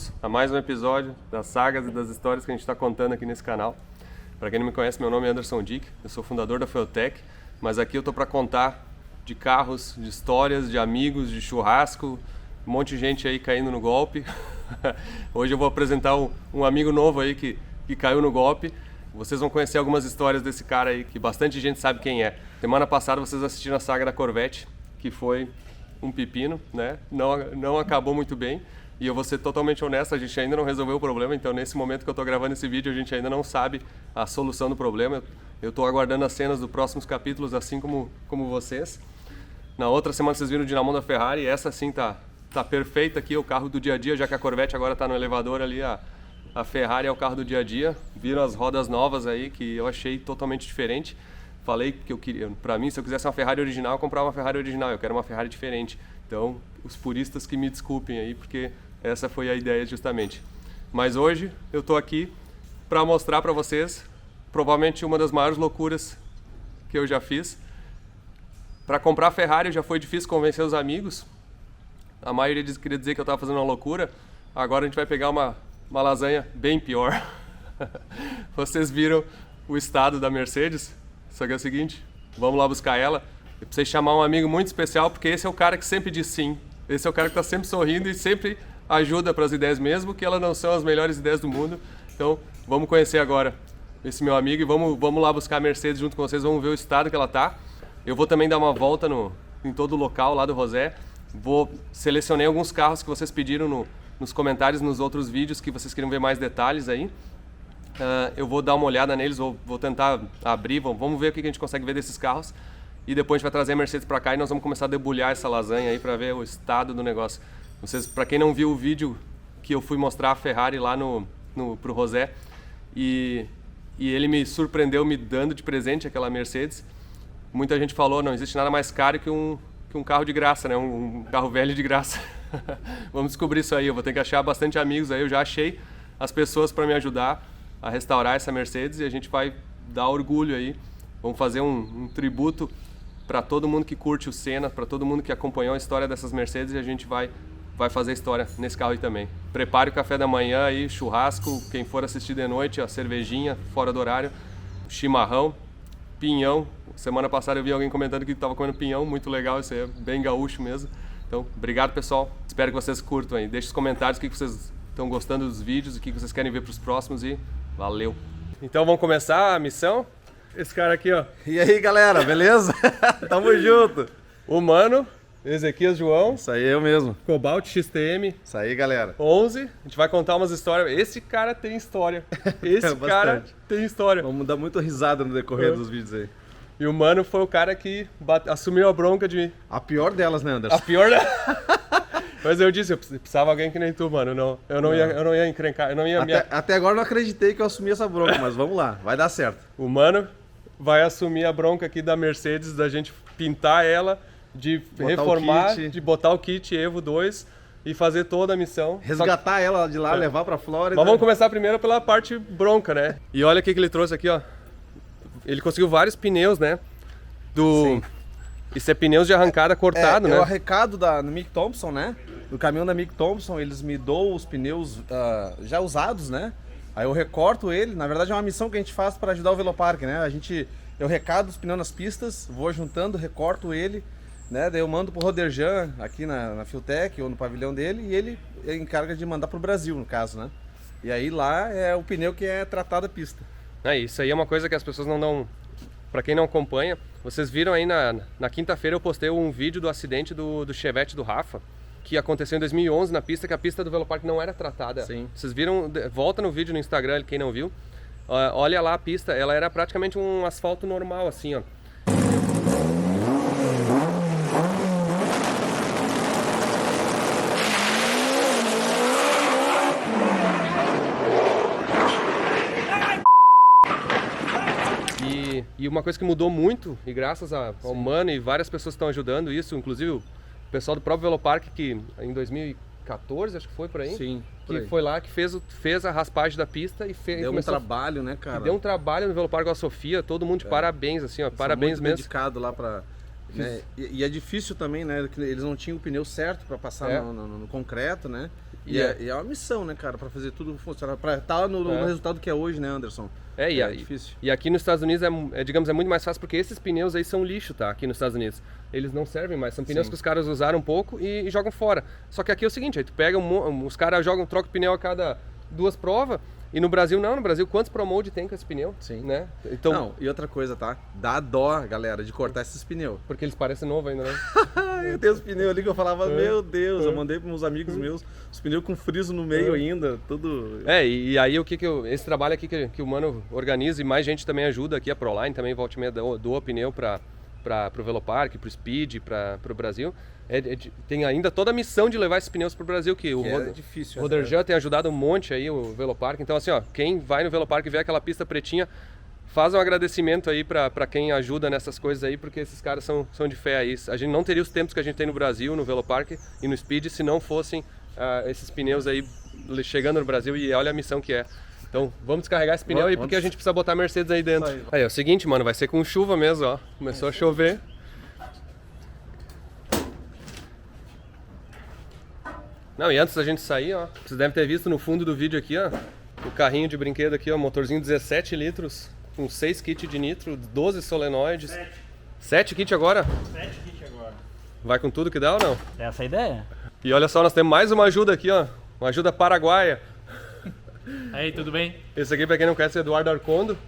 bem-vindos a mais um episódio das sagas e das histórias que a gente está contando aqui nesse canal. Para quem não me conhece, meu nome é Anderson Dick, eu sou fundador da Feutec, mas aqui eu tô para contar de carros, de histórias, de amigos, de churrasco, um monte de gente aí caindo no golpe. Hoje eu vou apresentar um amigo novo aí que caiu no golpe. Vocês vão conhecer algumas histórias desse cara aí, que bastante gente sabe quem é. Semana passada vocês assistiram a saga da Corvette, que foi um pepino, né? Não acabou muito bem. E eu vou ser totalmente honesto, a gente ainda não resolveu o problema, então nesse momento que eu estou gravando esse vídeo, a gente ainda não sabe a solução do problema. Eu estou aguardando as cenas dos próximos capítulos, assim como vocês. Na outra semana vocês viram o dinamão da Ferrari, essa sim tá perfeita aqui, o carro do dia a dia, já que a Corvette agora está no elevador ali, a Ferrari é o carro do dia a dia. Viram as rodas novas aí, que eu achei totalmente diferente. Falei que eu queria, pra mim, se eu quisesse uma Ferrari original, eu comprava uma Ferrari original, eu quero uma Ferrari diferente. Então, os puristas que me desculpem aí, porque essa foi a ideia justamente. Mas hoje eu tô aqui para mostrar para vocês, provavelmente uma das maiores loucuras que eu já fiz. Para comprar a Ferrari já foi difícil convencer os amigos. A maioria queria dizer que eu tava fazendo uma loucura. Agora a gente vai pegar uma lasanha bem pior. Vocês viram o estado da Mercedes? Só que é o seguinte, vamos lá buscar ela. Eu preciso chamar um amigo muito especial, porque esse é o cara que sempre diz sim. Esse é o cara que está sempre sorrindo e sempre ajuda para as ideias, mesmo que elas não são as melhores ideias do mundo. Então, vamos conhecer agora esse meu amigo e vamos lá buscar a Mercedes junto com vocês, vamos ver o estado que ela tá. Eu vou também dar uma volta em todo o local lá do Rosé. Selecionei alguns carros que vocês pediram nos comentários, nos outros vídeos, que vocês queriam ver mais detalhes aí. Eu vou dar uma olhada neles, vou tentar abrir, vamos ver o que a gente consegue ver desses carros. E depois a gente vai trazer a Mercedes para cá e nós vamos começar a debulhar essa lasanha aí para ver o estado do negócio. Para quem não viu o vídeo que eu fui mostrar a Ferrari lá pro Rosé, e ele me surpreendeu me dando de presente aquela Mercedes. Muita gente falou, não existe nada mais caro que um carro de graça, né? Um carro velho de graça. Vamos descobrir isso aí, eu vou ter que achar bastante amigos aí, eu já achei as pessoas para me ajudar a restaurar essa Mercedes e a gente vai dar orgulho aí. Vamos fazer um tributo para todo mundo que curte o Senna, para todo mundo que acompanhou a história dessas Mercedes, e a gente vai fazer história nesse carro aí também. Prepare o café da manhã aí, churrasco, quem for assistir de noite, a cervejinha fora do horário, chimarrão, pinhão. Semana passada eu vi alguém comentando que estava comendo pinhão, muito legal, isso aí é bem gaúcho mesmo. Então, obrigado pessoal, espero que vocês curtam aí. Deixe nos comentários o que vocês estão gostando dos vídeos, o que vocês querem ver para os próximos e valeu! Então vamos começar a missão? Esse cara aqui, ó. E aí, galera, beleza? Tamo junto. O Mano, Ezequias João. Isso aí, eu mesmo. Cobalt XTM. Isso aí, galera. 11. A gente vai contar umas histórias. Esse cara tem história. Esse cara tem história. Vamos dar muito risada no decorrer dos vídeos aí. E o Mano foi o cara que assumiu a bronca de mim. A pior delas, né, Anderson? A pior Mas eu disse, eu precisava de alguém que nem tu, mano. Eu não ia encrencar. Eu não ia até agora eu não acreditei que eu assumi essa bronca, mas vamos lá, vai dar certo. O Mano vai assumir a bronca aqui da Mercedes, da gente pintar ela, de reformar, de botar o kit Evo 2 e fazer toda a missão. Resgatar ela de lá, levar pra Flórida. Mas vamos começar primeiro pela parte bronca, né? E olha o que ele trouxe aqui, ó. Ele conseguiu vários pneus, né? Sim. Isso é pneus de arrancada cortado, né? É o recado da Mick Thompson, né? Do caminhão da Mick Thompson, eles me dão os pneus já usados, né? Aí eu recorto ele, na verdade é uma missão que a gente faz para ajudar o Velopark, né? Eu recado os pneus nas pistas, vou juntando, recorto ele, né? Daí eu mando pro Roderjan aqui na Feutec ou no pavilhão dele e ele encarga de mandar pro Brasil, no caso, né? E aí lá é o pneu que é tratado a pista. Isso aí é uma coisa que as pessoas não dão... Pra quem não acompanha, vocês viram aí na quinta-feira eu postei um vídeo do acidente do Chevette do Rafa, que aconteceu em 2011 na pista, que a pista do Velopark não era tratada. Sim. Vocês viram, volta no vídeo no Instagram, quem não viu, olha lá a pista, ela era praticamente um asfalto normal, assim, ó. E uma coisa que mudou muito, e graças ao Mano e várias pessoas estão ajudando isso, inclusive o pessoal do próprio Velopark, que em 2014, acho que foi por aí, sim, que foi lá que fez a raspagem da pista e fez. Deu um trabalho, né, cara? Deu um trabalho no Velopark com a Sofia, todo mundo de parabéns, assim, ó, parabéns muito mesmo. Dedicado lá pra... Né? E é difícil também, né? Eles não tinham o pneu certo para passar no concreto, né? E é uma missão, né, cara, pra fazer tudo funcionar, pra estar no resultado que é hoje, né, Anderson? É difícil. E aqui nos Estados Unidos digamos, é muito mais fácil porque esses pneus aí são lixo, tá? Aqui nos Estados Unidos. Eles não servem mais, são pneus que os caras usaram um pouco e jogam fora. Só que aqui é o seguinte, aí tu pega, os caras trocam pneu a cada 2 provas. E no Brasil não, no Brasil quantos ProMold tem com esse pneu? Sim. Né? Então, não, e outra coisa, tá? Dá dó, galera, de cortar esses pneus. Porque eles parecem novos ainda, né? Eu tenho os pneus ali que eu falava, meu Deus, eu mandei para uns amigos meus, os pneus com friso no meio ainda, tudo... E aí esse trabalho aqui que o Mano organiza e mais gente também ajuda aqui, a Proline também volta e meia doa pneu para o Velopark, para o Speed, para o Brasil. Tem ainda toda a missão de levar esses pneus para o Brasil, que o difícil. O Roderjan tem ajudado um monte aí, o Velopark. Então assim, ó, quem vai no Velopark e vê aquela pista pretinha, faz um agradecimento aí para quem ajuda nessas coisas aí, porque esses caras são de fé aí. A gente não teria os tempos que a gente tem no Brasil, no Velopark e no Speed, se não fossem esses pneus aí chegando no Brasil, e olha a missão que é. Então vamos descarregar esse pneu aí, porque a gente precisa botar a Mercedes aí dentro. Aí, é o seguinte, mano, vai ser com chuva mesmo, ó. Começou a chover. Não, e antes da gente sair, ó, vocês devem ter visto no fundo do vídeo aqui, ó, o carrinho de brinquedo aqui, ó, motorzinho 17 litros, com 6 kits de nitro, 12 solenoides. 7 kits agora? 7 kits agora. Vai com tudo que dá ou não? Essa é a ideia. E olha só, nós temos mais uma ajuda aqui, ó, uma ajuda paraguaia. Aí, tudo bem? Esse aqui, pra quem não conhece, é Eduardo Arcondo.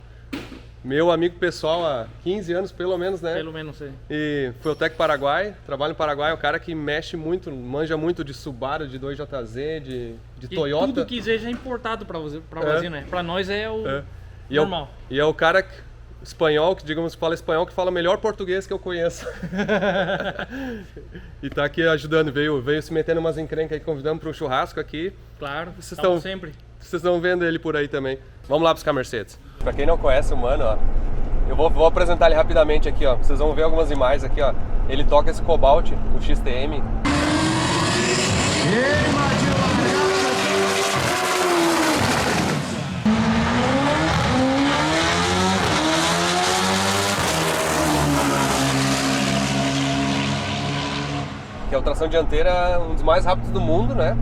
Meu amigo pessoal há 15 anos, pelo menos, né? Pelo menos, sim. E Fueltec Paraguai, trabalho no Paraguai, é um cara que mexe muito, manja muito de Subaru, de 2JZ, de Toyota. Tudo que seja importado para o Brasil, né? Para nós é o normal. E é o cara espanhol, que digamos que fala espanhol, que fala melhor português que eu conheço. E tá aqui ajudando, veio se metendo umas encrencas aí, convidamos para um churrasco aqui. Claro, vocês estão sempre. Vocês estão vendo ele por aí também. Vamos lá buscar a Mercedes. Pra quem não conhece o Mano, ó, eu vou apresentar ele rapidamente aqui, ó. Vocês vão ver algumas imagens aqui, ó. Ele toca esse Cobalt, o XTM. Que é o tração dianteira, um dos mais rápidos do mundo, né?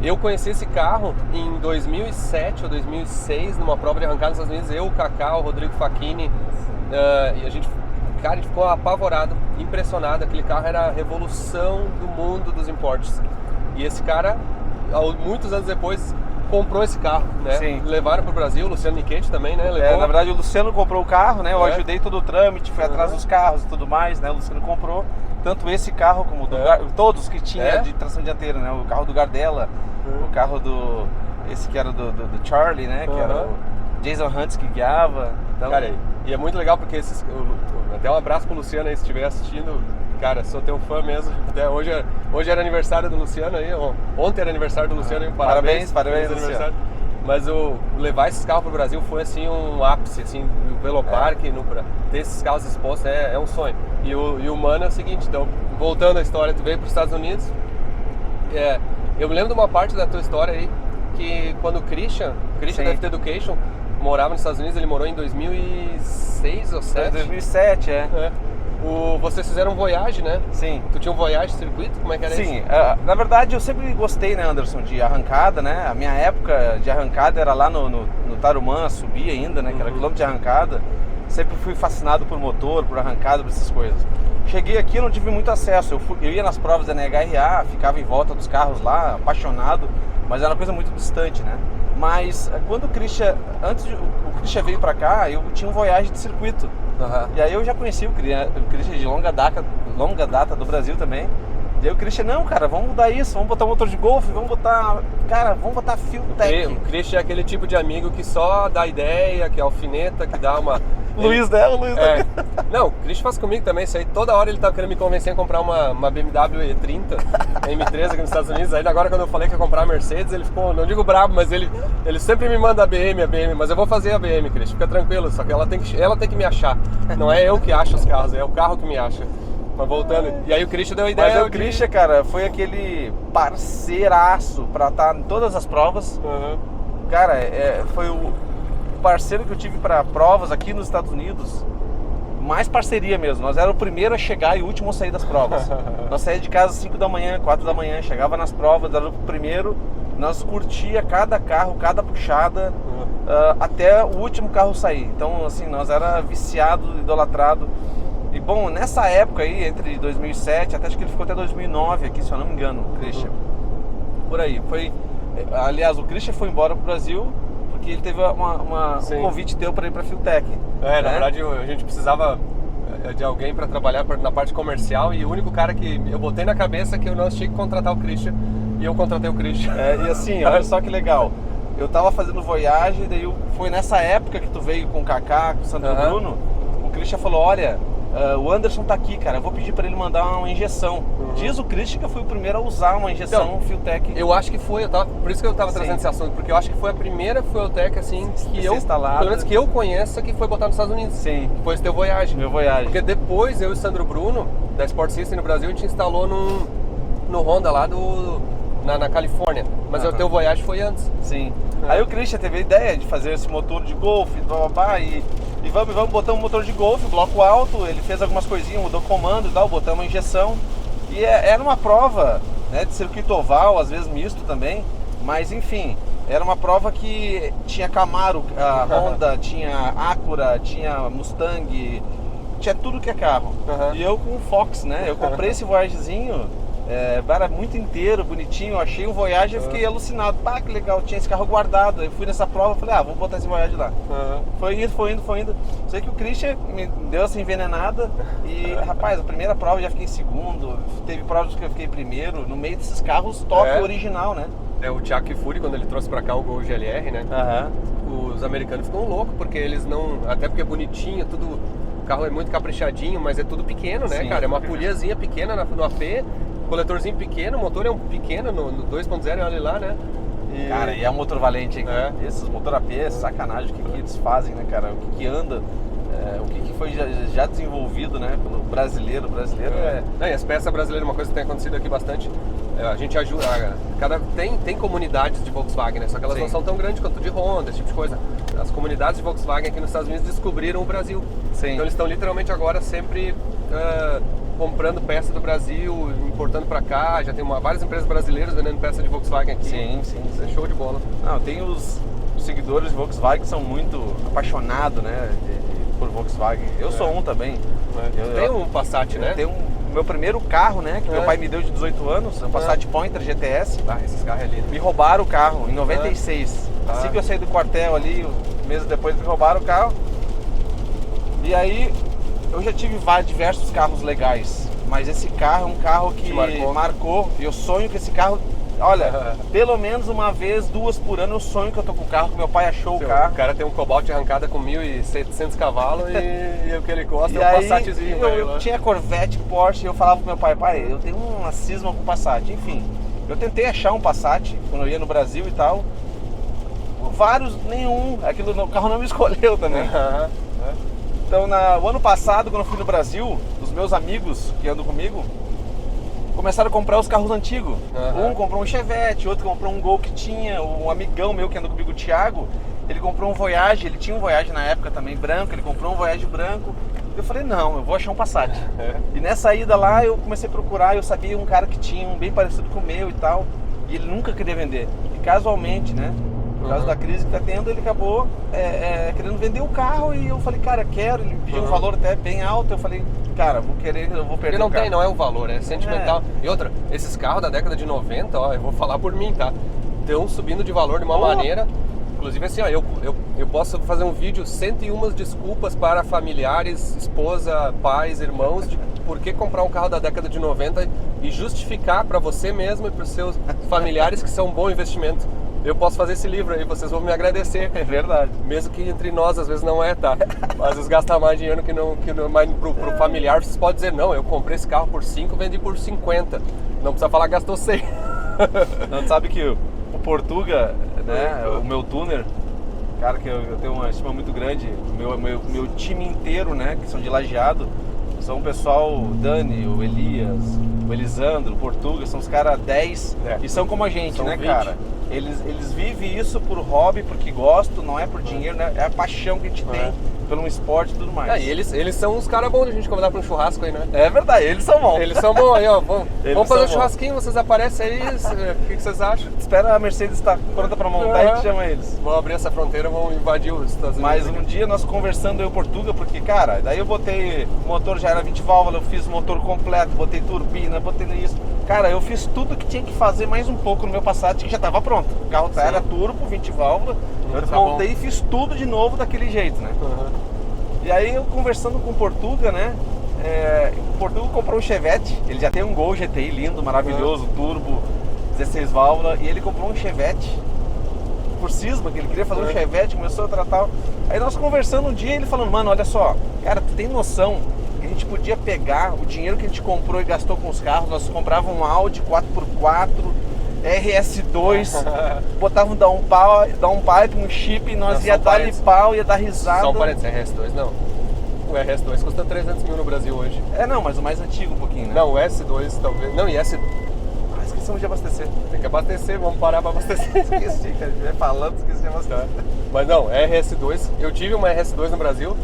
Eu conheci esse carro em 2007 ou 2006, numa prova de arrancada nos Estados Unidos, eu, o Kaká, o Rodrigo Facchini, e a gente ficou apavorado, impressionado. Aquele carro era a revolução do mundo dos importes. E esse cara, muitos anos depois, comprou esse carro, né? Sim. Levaram para o Brasil, o Luciano Nichetti também, né? Levou. Na verdade o Luciano comprou o carro, né? Eu ajudei todo o trâmite, fui atrás dos carros e tudo mais, né? O Luciano comprou tanto esse carro como todos que tinha de tração dianteira, né? O carro do Gardella, o carro esse que era do Charlie, né? Que era o Jason Hunt que guiava. Então... Cara, e é muito legal porque até um abraço pro Luciano aí, se estiver assistindo. Cara, sou teu fã mesmo. Até hoje era aniversário do Luciano aí. Ontem era aniversário do Luciano aí. Parabéns, Luciano. Mas levar esses carros pro Brasil foi assim um ápice, assim, no Velopark, ter esses carros expostos é um sonho. E o Mano é o seguinte, então, voltando à história, tu veio pros Estados Unidos. Eu me lembro de uma parte da tua história aí, que quando o Christian da FT Education morava nos Estados Unidos, ele morou em 2006 ou 2007? 2007, Vocês fizeram um Voyage, né? Sim. Tu tinha um Voyage circuito? Como é que era isso? Sim, na verdade eu sempre gostei, né, Anderson, de arrancada, né? A minha época de arrancada era lá no Tarumã, subir ainda, né? Que era quilômetro de arrancada. Sempre fui fascinado por motor, por arrancada, por essas coisas. Cheguei aqui e não tive muito acesso. Eu ia nas provas da NHRA, ficava em volta dos carros lá, apaixonado, mas era uma coisa muito distante, né? Mas quando o Christian veio pra cá, eu tinha um Voyage de circuito. E aí eu já conheci o Christian de longa data do Brasil também. E aí o Christian, não, cara, vamos mudar isso, vamos botar motor de golfe, vamos botar Fueltec. O Christian é aquele tipo de amigo que só dá ideia, que alfineta, que dá uma... Luiz, né? O Luiz Não, o Christian faz comigo também isso aí. Toda hora ele tava querendo me convencer a comprar uma BMW E30 M3 aqui nos Estados Unidos. Aí agora quando eu falei que ia comprar a Mercedes, ele ficou, não digo brabo, mas ele sempre me manda a BM. Mas eu vou fazer a BM, Christian, fica tranquilo. Só que ela tem que me achar. Não é eu que acho os carros, é o carro que me acha. Mas voltando, e aí o Christian deu a ideia. Mas o Christian, cara, foi aquele parceiraço pra estar em todas as provas. Cara, foi o parceiro que eu tive para provas aqui nos Estados Unidos mais parceria mesmo. Nós era o primeiro a chegar e o último a sair das provas. Nós saía de casa às 5 da manhã, 4 da manhã, chegava nas provas, era o primeiro. Nós curtia cada carro, cada puxada, até o último carro sair. Então, assim, nós era viciado, idolatrado. E bom, nessa época aí, entre 2007, até acho que ele ficou até 2009 aqui, se eu não me engano, o Christian. Por aí. Aliás, o Christian foi embora pro Brasil porque ele teve um convite teu para ir pra Fieltech. Na verdade a gente precisava de alguém para trabalhar na parte comercial e o único cara que eu botei na cabeça que eu não tinha que contratar o Christian e eu contratei o Christian. E assim, olha só que legal. Eu tava fazendo Voyage, daí foi nessa época que tu veio com o Kaká, com o Sandro Bruno, o Christian falou, olha, o Anderson tá aqui, cara, eu vou pedir para ele mandar uma injeção. Diz o Christian que eu fui o primeiro a usar uma injeção Fieltech. Eu acho que foi, por isso que eu tava trazendo esse assunto, porque eu acho que foi a primeira Fieltech assim que eu, pelo menos que eu conheço, que foi botar nos Estados Unidos. Sim. Foi esse teu Voyage. Meu Voyage. Porque depois eu e o Sandro Bruno, da Sport System no Brasil, a gente instalou no Honda lá na Califórnia. Mas o teu Voyage foi antes. Sim. Aí o Christian teve a ideia de fazer esse motor de Golf, e vamos botar um motor de Golf, bloco alto, ele fez algumas coisinhas, mudou comando e tal, botamos uma injeção. E era uma prova, né, de circuito oval, às vezes misto também, mas enfim, era uma prova que tinha Camaro, a Honda, tinha Acura, tinha Mustang, tinha tudo que é carro. E eu com o Fox, né, eu comprei esse Voyagezinho, era muito inteiro, bonitinho, eu achei um Voyage e fiquei alucinado. Pá, que legal, tinha esse carro guardado. Eu fui nessa prova e falei, vamos botar esse Voyage lá. Foi indo. Sei que o Christian me deu essa envenenada e, rapaz, a primeira prova eu já fiquei em segundo, teve provas que eu fiquei primeiro, no meio desses carros top original, né? O Thiago Kifuri, quando ele trouxe pra cá o Gol GLR, né? Os americanos ficam loucos, porque eles não... Até porque é bonitinho, tudo... O carro é muito caprichadinho, mas é tudo pequeno, né, cara? É uma poliazinha pequena no AP, coletorzinho pequeno, o motor é um pequeno no 2.0, olha lá, né? Cara, e é um motor valente, hein? Esses motor AP, sacanagem, o que eles fazem, né, cara? O que anda, o que foi já desenvolvido, né, pelo brasileiro. E as peças brasileiras, uma coisa que tem acontecido aqui bastante, a gente ajuda, tem comunidades de Volkswagen, né? Só que elas não são tão grandes quanto de Honda, esse tipo de coisa. As comunidades de Volkswagen aqui nos Estados Unidos descobriram o Brasil. Sim. Então eles estão literalmente agora sempre comprando peça do Brasil, importando pra cá. Já tem várias empresas brasileiras vendendo peça de Volkswagen aqui. Sim. É show de bola. Não, tem os seguidores de Volkswagen que são muito apaixonados, né, por Volkswagen. Eu sou um também. Tem um Passat, né? Tem meu primeiro carro, né, que meu pai me deu de 18 anos, um Passat Pointer GTS. Esses carros é lindo. Me roubaram o carro em 96. Assim que eu saí do quartel ali, meses depois me roubaram o carro. E aí eu já tive diversos carros legais, mas esse carro é um carro que marcou. E eu sonho que esse carro, olha, pelo menos uma vez, 2 por ano eu sonho que eu tô com o carro, que meu pai achou o carro. O cara tem um Cobalt arrancada com 1.700 cavalos e o que ele gosta é um Passatzinho. Eu tinha Corvette, Porsche, e eu falava pro meu pai, eu tenho uma cisma com Passat. Enfim, eu tentei achar um Passat quando eu ia no Brasil e tal. Vários, nenhum. O carro não me escolheu também. Então, o ano passado, quando eu fui no Brasil, os meus amigos que andam comigo começaram a comprar os carros antigos. Um comprou um Chevette, outro comprou um Gol que tinha. Um amigão meu que andou comigo, o Thiago, ele comprou um Voyage. Ele tinha um Voyage na época também branco, ele comprou um Voyage branco. Eu falei, não, eu vou achar um Passat. E nessa ida lá, eu comecei a procurar. Eu sabia um cara que tinha um bem parecido com o meu e tal. E ele nunca queria vender. E casualmente, né, por causa da crise que tá tendo, ele acabou querendo vender o carro. E eu falei, cara, quero. Ele pediu um valor até bem alto. Eu falei, cara, eu vou perder o carro. Não é o valor, é sentimental. E outra, esses carros da década de 90, eu vou falar por mim, tá? Estão subindo de valor de uma maneira. Inclusive assim, eu posso fazer um vídeo 101 desculpas para familiares, esposa, pais, irmãos, de por que comprar um carro da década de 90 e justificar para você mesmo e para os seus familiares que são um bom investimento. Eu posso fazer esse livro aí, vocês vão me agradecer. É verdade. Mesmo que entre nós às vezes não tá? Às vezes gasta mais dinheiro que não mas pro familiar vocês podem dizer, não, eu comprei esse carro por 5, vendi por 50. Não precisa falar que gastou 100. Não, sabe que o Portuga, né, o meu tuner, cara, que eu tenho uma estima muito grande, meu time inteiro, né, que são de Lajeado, são o pessoal, o Dani, o Elias, o Elisandro, o Portuga, são os caras 10 e são como a gente, são né, 20. Cara? Eles vivem isso por hobby, porque gostam, não é por dinheiro, né? É a paixão que a gente tem pelo esporte e tudo mais. E eles são uns caras bons de a gente convidar pra um churrasco aí, né? É verdade, eles são bons. Eles são bons aí, ó. Vamos fazer um bons. churrasquinho, vocês aparecem aí, o que vocês acham? Espera a Mercedes estar pronta pra montar e a gente chama eles. Vamos abrir essa fronteira, vamos invadir os Estados Unidos. Mas um dia nós conversando eu e Portuga, porque, cara, daí eu botei, o motor já era 20 válvulas, eu fiz o motor completo, botei turbina, botei isso. Cara, eu fiz tudo que tinha que fazer mais um pouco no meu Passat, que já estava pronto. O carro era turbo, 20 válvulas, eu montei e fiz tudo de novo daquele jeito, né? E aí eu conversando com o Portuga, né? O Portuga comprou um Chevette, ele já tem um Gol GTI lindo, maravilhoso, turbo, 16 válvulas, e ele comprou um Chevette por cisma, que ele queria fazer um Chevette, começou a tratar. Aí nós conversando um dia, ele falando, mano, olha só, cara, tu tem noção que a gente podia pegar o dinheiro que a gente comprou e gastou com os carros, nós comprávamos um Audi 4x4, RS2, botava um downpipe, um chip, e nós ia dar pau, ia dar risada. Só um parênteses, RS2 não. O RS2 custa 300 mil no Brasil hoje. Não, mas o mais antigo um pouquinho, né? Não, o S2 talvez. Não, e esquecemos de abastecer. Tem que abastecer, vamos parar pra abastecer. Esqueci, cara, a gente vai falando, esqueci de abastecer. Mas não, RS2, eu tive uma RS2 no Brasil.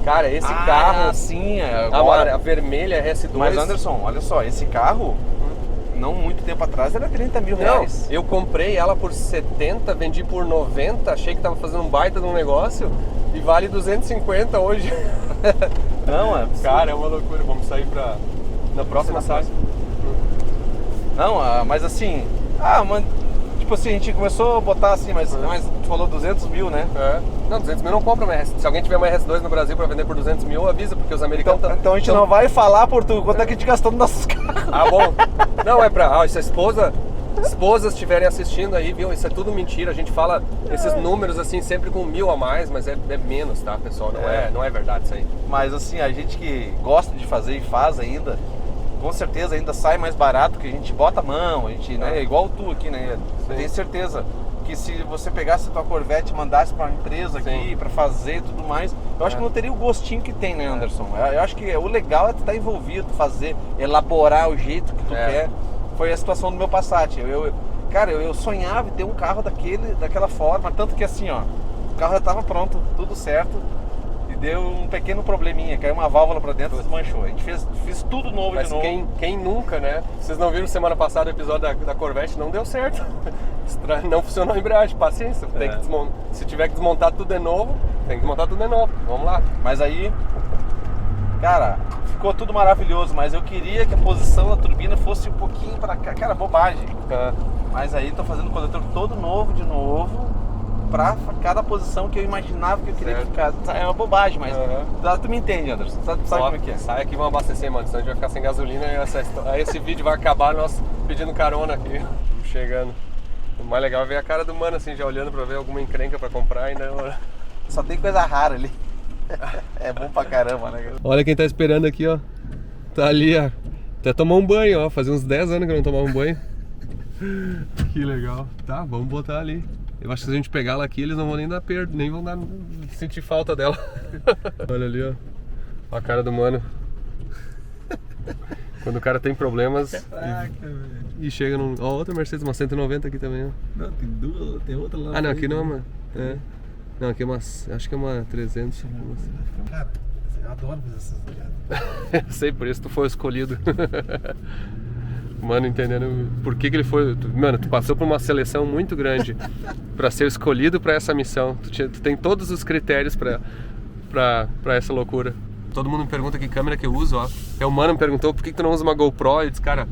Cara, esse carro. Sim, a vermelha RS2. Mas Anderson, olha só, esse carro, não muito tempo atrás, era 30 mil reais. Eu comprei ela por 70, vendi por 90, achei que tava fazendo um baita de um negócio e vale 250 hoje. Não, é. Cara, é uma loucura. Vamos sair na próxima saída. Não, mas assim, tipo assim, a gente começou a botar assim, mas tu falou 200 mil, né? Não, 200 mil não compra uma RS. Se alguém tiver uma RS2 no Brasil pra vender por 200 mil, avisa, porque os americanos... Então a gente não vai falar, Portugal, quanto é que a gente gastou nos nossos carros. Bom. Não, é pra... se a esposas estiverem assistindo aí, viu? Isso é tudo mentira. A gente fala esses números assim sempre com 1000 a mais, mas é menos, tá, pessoal? Não é verdade isso aí. Mas assim, a gente que gosta de fazer e faz ainda, com certeza ainda sai mais barato, que a gente bota a mão, a gente, né? Igual tu aqui, né? Tenho certeza que se você pegasse a tua Corvette e mandasse para uma empresa aqui para fazer e tudo mais, eu acho que não teria o gostinho que tem, né, Anderson? Eu acho que o legal é tu estar envolvido, fazer, elaborar o jeito que tu quer. Foi a situação do meu Passat. Cara, eu sonhava em ter um carro daquela forma, tanto que assim, ó, o carro já estava pronto, tudo certo. Deu um pequeno probleminha, caiu uma válvula pra dentro e desmanchou. A gente fez tudo novo. Mas de novo. Quem nunca, né? Vocês não viram semana passada o episódio da Corvette? Não deu certo. Não funcionou a embreagem, paciência. Tem que se tiver que desmontar tudo de novo, tem que desmontar tudo de novo. Vamos lá. Mas aí, cara, ficou tudo maravilhoso, mas eu queria que a posição da turbina fosse um pouquinho pra cá. Cara, bobagem. Mas aí tô fazendo o coletor todo novo de novo, pra cada posição que eu imaginava que eu queria ficar. É uma bobagem, mas tu me entende, Anderson. Sabe como é que é? Sai aqui e vamos abastecer, mano, senão a gente vai ficar sem gasolina e aí esse vídeo vai acabar nós pedindo carona aqui, chegando. O mais legal é ver a cara do mano assim, já olhando pra ver alguma encrenca pra comprar e não... Só tem coisa rara ali. É bom pra caramba, né? Olha quem tá esperando aqui, ó. Tá ali, ó. Até tomou um banho, ó. Fazia uns 10 anos que eu não tomava um banho. Que legal. Tá, vamos botar ali. Eu acho que se a gente pegar ela aqui, eles não vão nem dar perda, nem vão sentir falta dela. Olha ali, ó. A cara do mano. Quando o cara tem problemas e chega num... Ó, outra Mercedes, uma 190 aqui também, ó. Não, tem duas, tem outra lá. Não, aqui não é uma... Não, aqui é uma... Acho que é uma 300. Cara, eu adoro fazer essas ligadas. Sei, por isso tu foi escolhido. Mano, entendendo por que ele foi... Mano, tu passou por uma seleção muito grande pra ser escolhido pra essa missão. Tu tem todos os critérios pra essa loucura. Todo mundo me pergunta que câmera que eu uso, ó. O mano me perguntou por que tu não usa uma GoPro. Eu disse, cara,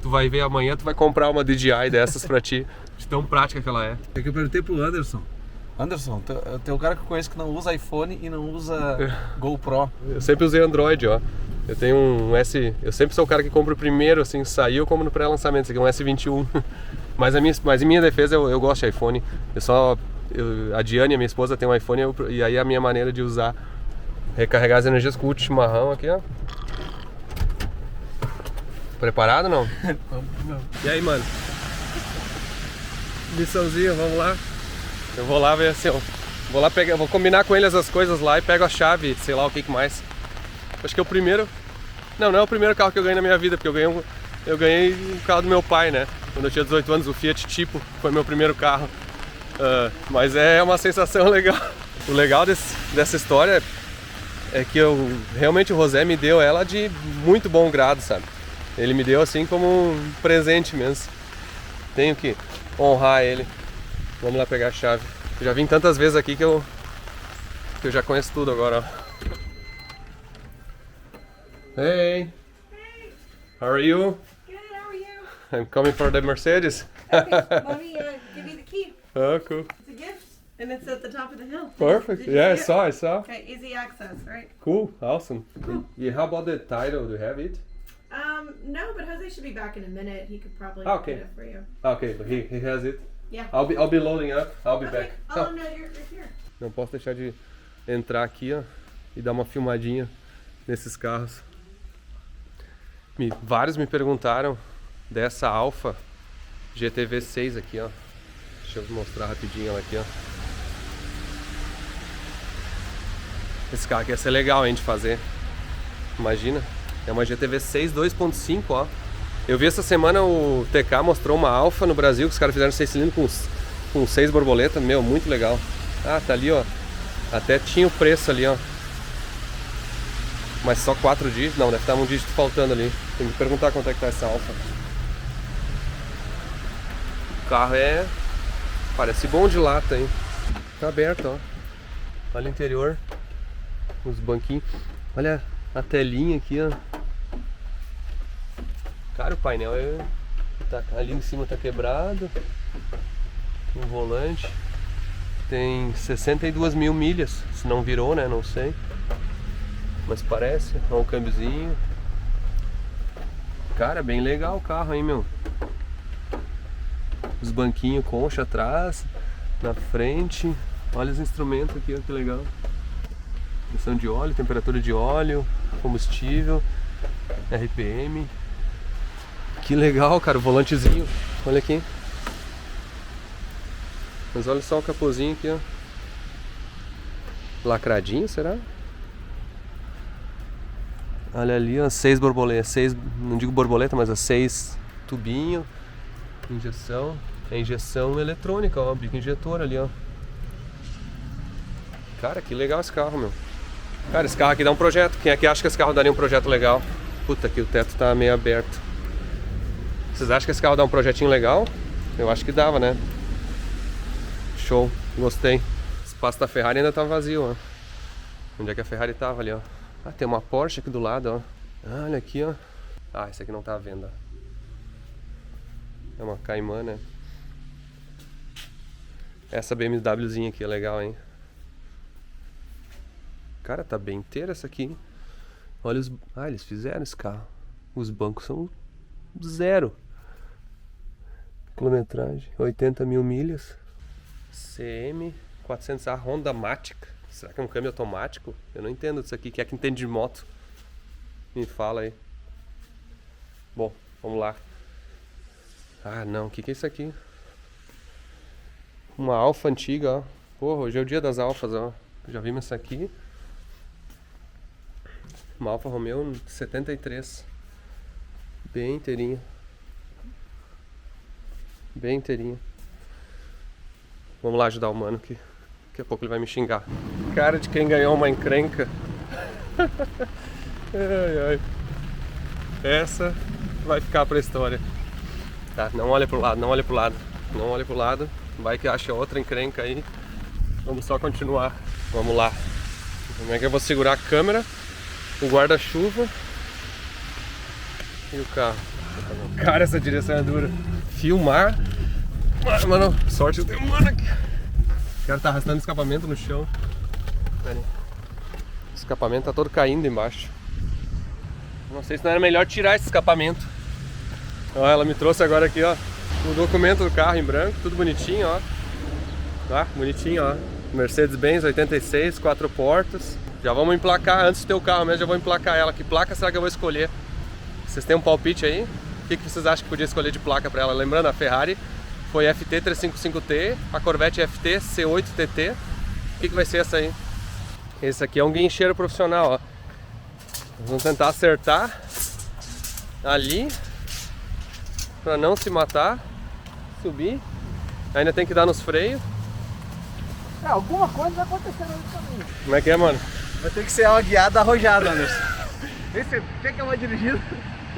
tu vai ver amanhã, tu vai comprar uma DJI dessas pra ti. De tão prática que ela é. É que eu perguntei pro Anderson. Anderson, tem um cara que eu conheço que não usa iPhone e não usa GoPro. Eu sempre usei Android, ó. Eu tenho um S... Eu sempre sou o cara que compra o primeiro, assim, saiu, eu compro no pré-lançamento. Esse aqui é um S21. Mas em minha defesa, eu gosto de iPhone. A Diane, a minha esposa, tem um iPhone e aí a minha maneira de usar, recarregar as energias com o chimarrão aqui, ó. Preparado, não? Não. E aí, mano? Missãozinha, vamos lá? Eu vou lá ver assim, ó. Vou combinar com eles as coisas lá e pego a chave, sei lá o que mais. Acho que é o primeiro... Não é o primeiro carro que eu ganhei na minha vida, porque eu ganhei o carro do meu pai, né? Quando eu tinha 18 anos, o Fiat Tipo foi meu primeiro carro. Mas é uma sensação legal. O legal desse dessa história é que realmente o José me deu ela de muito bom grado, sabe? Ele me deu assim como um presente mesmo. Tenho que honrar ele. Vamos lá pegar a chave. Eu já vim tantas vezes aqui que eu já conheço tudo agora, ó. Hey! How are you? Good, how are you? I'm coming for the Mercedes. Okay, let me give you the key. Oh, cool. It's a gift, and it's at the top of the hill. Perfect. Did you Yeah, I see it? saw. Okay, easy access, right? Cool, awesome. Yeah, how about the title? Do you have it? No, but Jose should be back in a minute. He could probably Okay. get it for you. Okay, but he has it. Yeah. I'll be loading up. I'll be Okay, back. oh no, you're here. Não posso deixar de entrar aqui, ó, e dar uma filmadinha nesses carros. Vários me perguntaram dessa Alfa GT V6 aqui, ó. Deixa eu mostrar rapidinho ela aqui, ó. Esse carro aqui ia ser legal, hein, de fazer. Imagina, é uma GT V6 2.5, ó. Eu vi essa semana o TK mostrou uma Alfa no Brasil, que os caras fizeram 6 cilindros com 6 borboletas. Meu, muito legal. Ah, tá ali, ó. Até tinha o preço ali, ó. Mas só 4 dígitos? Não, deve estar um dígito faltando ali. Tem que perguntar quanto é que tá essa Alfa. O carro parece bom de lata, hein? Tá aberto, ó. Olha o interior. Os banquinhos. Olha a telinha aqui, ó. Cara, o painel ali em cima tá quebrado. Tem um volante. Tem 62 mil milhas. Se não virou, né? Não sei. Mas parece. Olha o câmbiozinho. Cara, bem legal o carro, hein, meu? Os banquinhos concha atrás. Na frente. Olha os instrumentos aqui, ó, que legal. Pressão de óleo, temperatura de óleo, combustível, RPM. Que legal, cara, o volantezinho. Olha aqui. Mas olha só o capozinho aqui, ó. Lacradinho, será? Olha ali, ó, 6 borboletas. 6, não digo borboleta, mas 6 tubinho. Injeção. É injeção eletrônica, ó. Bico injetor ali, ó. Cara, que legal esse carro, meu. Cara, esse carro aqui dá um projeto. Quem é que acha que esse carro daria um projeto legal? Puta, aqui o teto tá meio aberto. Vocês acham que esse carro dá um projetinho legal? Eu acho que dava, né? Show, gostei. O espaço da Ferrari ainda tá vazio, ó. Onde é que a Ferrari tava ali, ó? Ah, tem uma Porsche aqui do lado, ó. Ah, olha aqui, ó. Ah, esse aqui não tá à venda. É uma Cayman, né? Essa BMWzinha aqui é legal, hein? Cara, tá bem inteira essa aqui, hein? Olha os... Ah, eles fizeram esse carro. Os bancos são 0. Quilometragem, 80 mil milhas. CM 400A Honda Matic. Será que é um câmbio automático? Eu não entendo disso aqui. Quem é que entende de moto? Me fala aí. Bom, vamos lá. Ah, não. O que é isso aqui? Uma Alfa antiga, ó. Porra, hoje é o dia das Alfas, ó. Já vimos essa aqui. Uma Alfa Romeo 73. Bem inteirinha. Bem inteirinha. Vamos lá ajudar o mano que daqui a pouco ele vai me xingar. Cara de quem ganhou uma encrenca. Ai, ai. Essa vai ficar pra história. Tá, não olha pro lado, não olha pro lado. Não olha pro lado. Vai que acha outra encrenca aí. Vamos só continuar. Vamos lá. Como é que eu vou segurar a câmera, o guarda-chuva e o carro? Cara, essa direção é dura. Filmar. Mano, sorte eu tenho um mano aqui. O cara tá arrastando escapamento no chão. Pera aí. O escapamento tá todo caindo embaixo. Não sei se não era melhor tirar esse escapamento. Ó, ela me trouxe agora aqui, ó, o documento do carro em branco, tudo bonitinho, ó. Tá? Bonitinho, ó. Mercedes-Benz 86, 4 portas. Já vamos emplacar, antes de ter o carro mesmo, já vou emplacar ela. Que placa será que eu vou escolher? Vocês têm um palpite aí? O que vocês acham que podia escolher de placa para ela? Lembrando, a Ferrari foi FT355T, a Corvette FT C8TT. O que vai ser essa aí? Esse aqui é um guincheiro profissional, ó. Vamos tentar acertar ali para não se matar. Subir. Ainda tem que dar nos freios. Alguma coisa vai acontecer no caminho. Como é que é, mano? Vai ter que ser uma guiada arrojada, Anderson. Esse quer que eu vou dirigindo?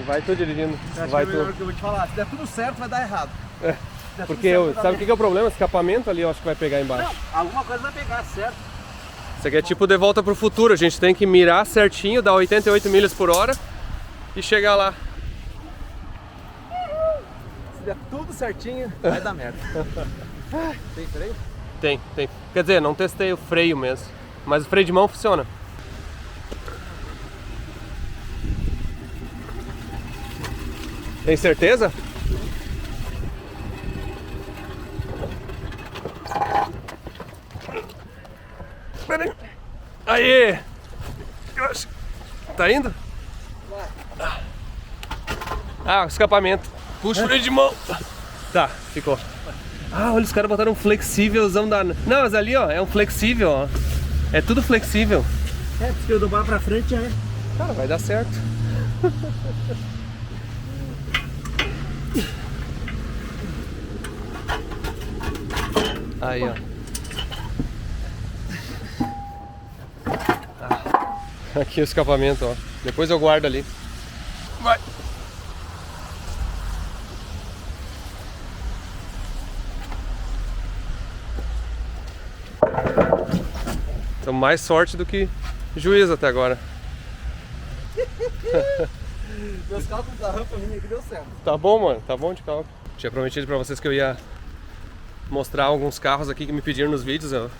Vai tu dirigindo. Acho Vai que é melhor tu. que eu vou te falar. Se der tudo certo, vai dar errado. É. Se der Porque tudo certo, vai sabe dar o que é o problema? Escapamento ali eu acho que vai pegar embaixo. Não, alguma coisa vai pegar, certo? Isso aqui é tipo De Volta pro Futuro. A gente tem que mirar certinho, dar 88 milhas por hora e chegar lá. Se der tudo certinho, vai dar merda. Tem freio? Tem. Quer dizer, não testei o freio mesmo. Mas o freio de mão funciona. Tem certeza? Pera aí. Aê! Eu acho... Tá indo? Ah, o escapamento. Puxa o freio de mão. Tá, ficou. Ah, olha, os caras botaram um flexívelzão da... Não, mas ali, ó, é um flexível, ó. É tudo flexível. É, porque eu dobrar pra frente é. Cara, vai dar certo. Aí, ó. Aqui o escapamento, ó. Depois eu guardo ali. Vai. Então mais sorte do que juízo até agora. Meus cálculos da rampa minha aqui deu certo. Tá bom, mano. Tá bom de cálculo. Tinha prometido pra vocês que eu ia mostrar alguns carros aqui que me pediram nos vídeos. Eu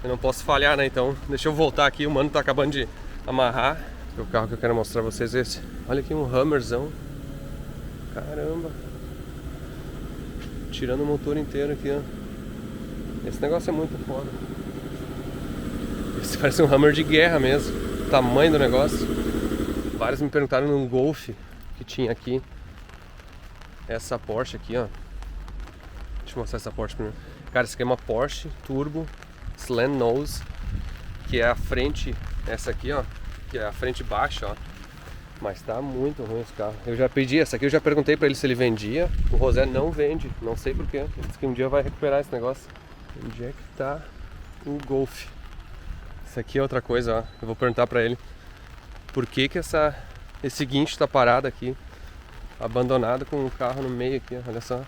não posso falhar, né? Então deixa eu voltar aqui. O mano tá acabando de amarrar. O carro que eu quero mostrar pra vocês é esse. Olha aqui um Hummerzão. Caramba. Tirando o motor inteiro aqui, ó. Esse negócio é muito foda. Esse parece um Hummer de guerra mesmo. O tamanho do negócio. Vários me perguntaram num Golf que tinha aqui. Essa Porsche aqui, ó. Deixa eu mostrar essa Porsche primeiro. Cara, esse aqui é uma Porsche Turbo Slant Nose, que é a frente, essa aqui, ó, que é a frente baixa, ó. Mas tá muito ruim esse carro. Eu já pedi, essa aqui eu já perguntei pra ele se ele vendia. O José não vende, não sei porquê. Ele disse que um dia vai recuperar esse negócio. Onde é que tá o Golf? Isso aqui é outra coisa, ó. Eu vou perguntar pra ele por que que esse guincho tá parado aqui, abandonado com o carro no meio aqui, ó. Olha só.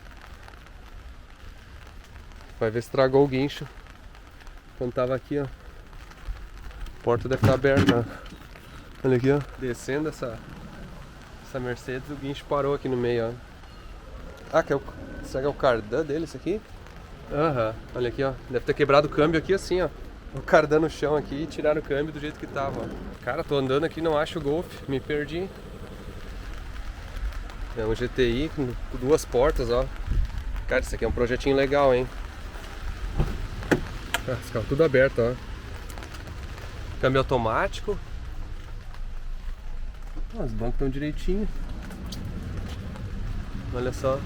Vai ver se estragou o guincho quando tava aqui, ó. A porta deve estar aberta, ó. Olha aqui, ó. Descendo essa Mercedes, o guincho parou aqui no meio, ó. Ah, será que é o cardan dele, isso aqui? Aham. Olha aqui, ó. Deve ter quebrado o câmbio aqui assim, ó. O cardan no chão aqui e tiraram o câmbio do jeito que tava, ó. Cara, tô andando aqui, não acho o Golf. Me perdi. É um GTI com 2 portas, ó. Cara, isso aqui é um projetinho legal, hein? Ah, esse carro tudo aberto, ó. Câmbio automático. Ah, os bancos estão direitinho. Olha só.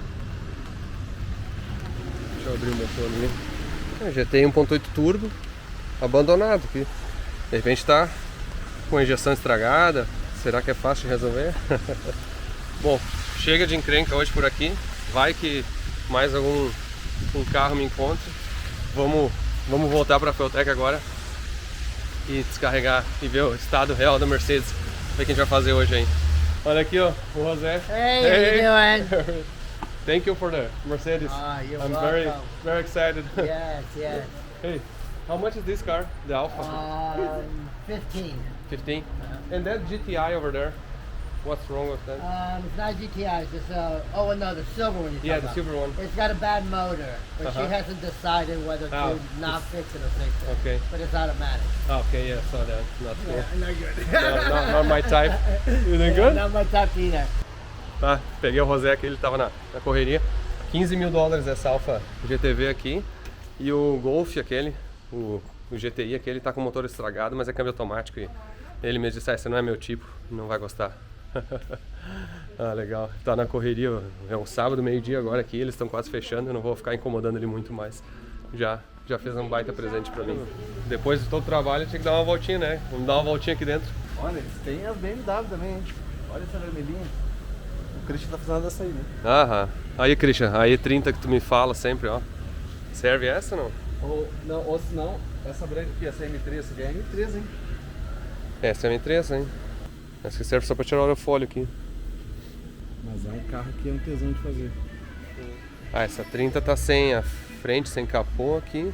Deixa eu abrir o motor ali. GTI 1.8 turbo. Abandonado aqui. De repente tá com a injeção estragada. Será que é fácil de resolver? Bom, chega de encrenca hoje por aqui. Vai que mais algum carro me encontre. Vamos voltar para a Feutec agora e descarregar e ver o estado real da Mercedes. Ver o que a gente vai fazer hoje aí. Olha aqui, ó, o José. Hey, how you doing? Thank you for the Mercedes. You're I'm welcome. very excited. Yes. Hey, how much is this car? The Alpha? 15. 15? And that GTI over there, what's wrong with that? It's not GTI, it's just, the silver one. Yeah, the silver one. It's got a bad motor, but she hasn't decided whether to not fix it or fix it. Okay. But it's automatic. Okay, yeah, saw that. Not cool. Not good. Not my type. You doing good? Not my type either. Tá, peguei o José aqui, ele tava na correria. 15 mil dólares essa Alfa GTV aqui. E o Golf aquele, o GTI aquele, tá com o motor estragado, mas é câmbio automático. E ele mesmo disse, esse não é meu tipo, não vai gostar. Ah, legal. Tá na correria, é um sábado, meio-dia agora aqui, eles estão quase fechando, eu não vou ficar incomodando ele muito mais. Já fez um baita presente pra mim. Depois de todo o trabalho, tinha que dar uma voltinha, né? Vamos dar uma voltinha aqui dentro. Olha, tem as BMW também, hein? Olha essa vermelhinha. O Christian tá fazendo dessa aí, né? Aham. Aí, Christian, a E30 que tu me fala sempre, ó. Serve essa ou não? Ou se não, essa branca aqui, essa M3, essa aqui é M3, hein? Essa é a M3, hein? Essa que serve só pra tirar o aerofólio aqui. Mas é um carro que é um tesão de fazer. Ah, essa 30 tá sem a frente, sem capô aqui.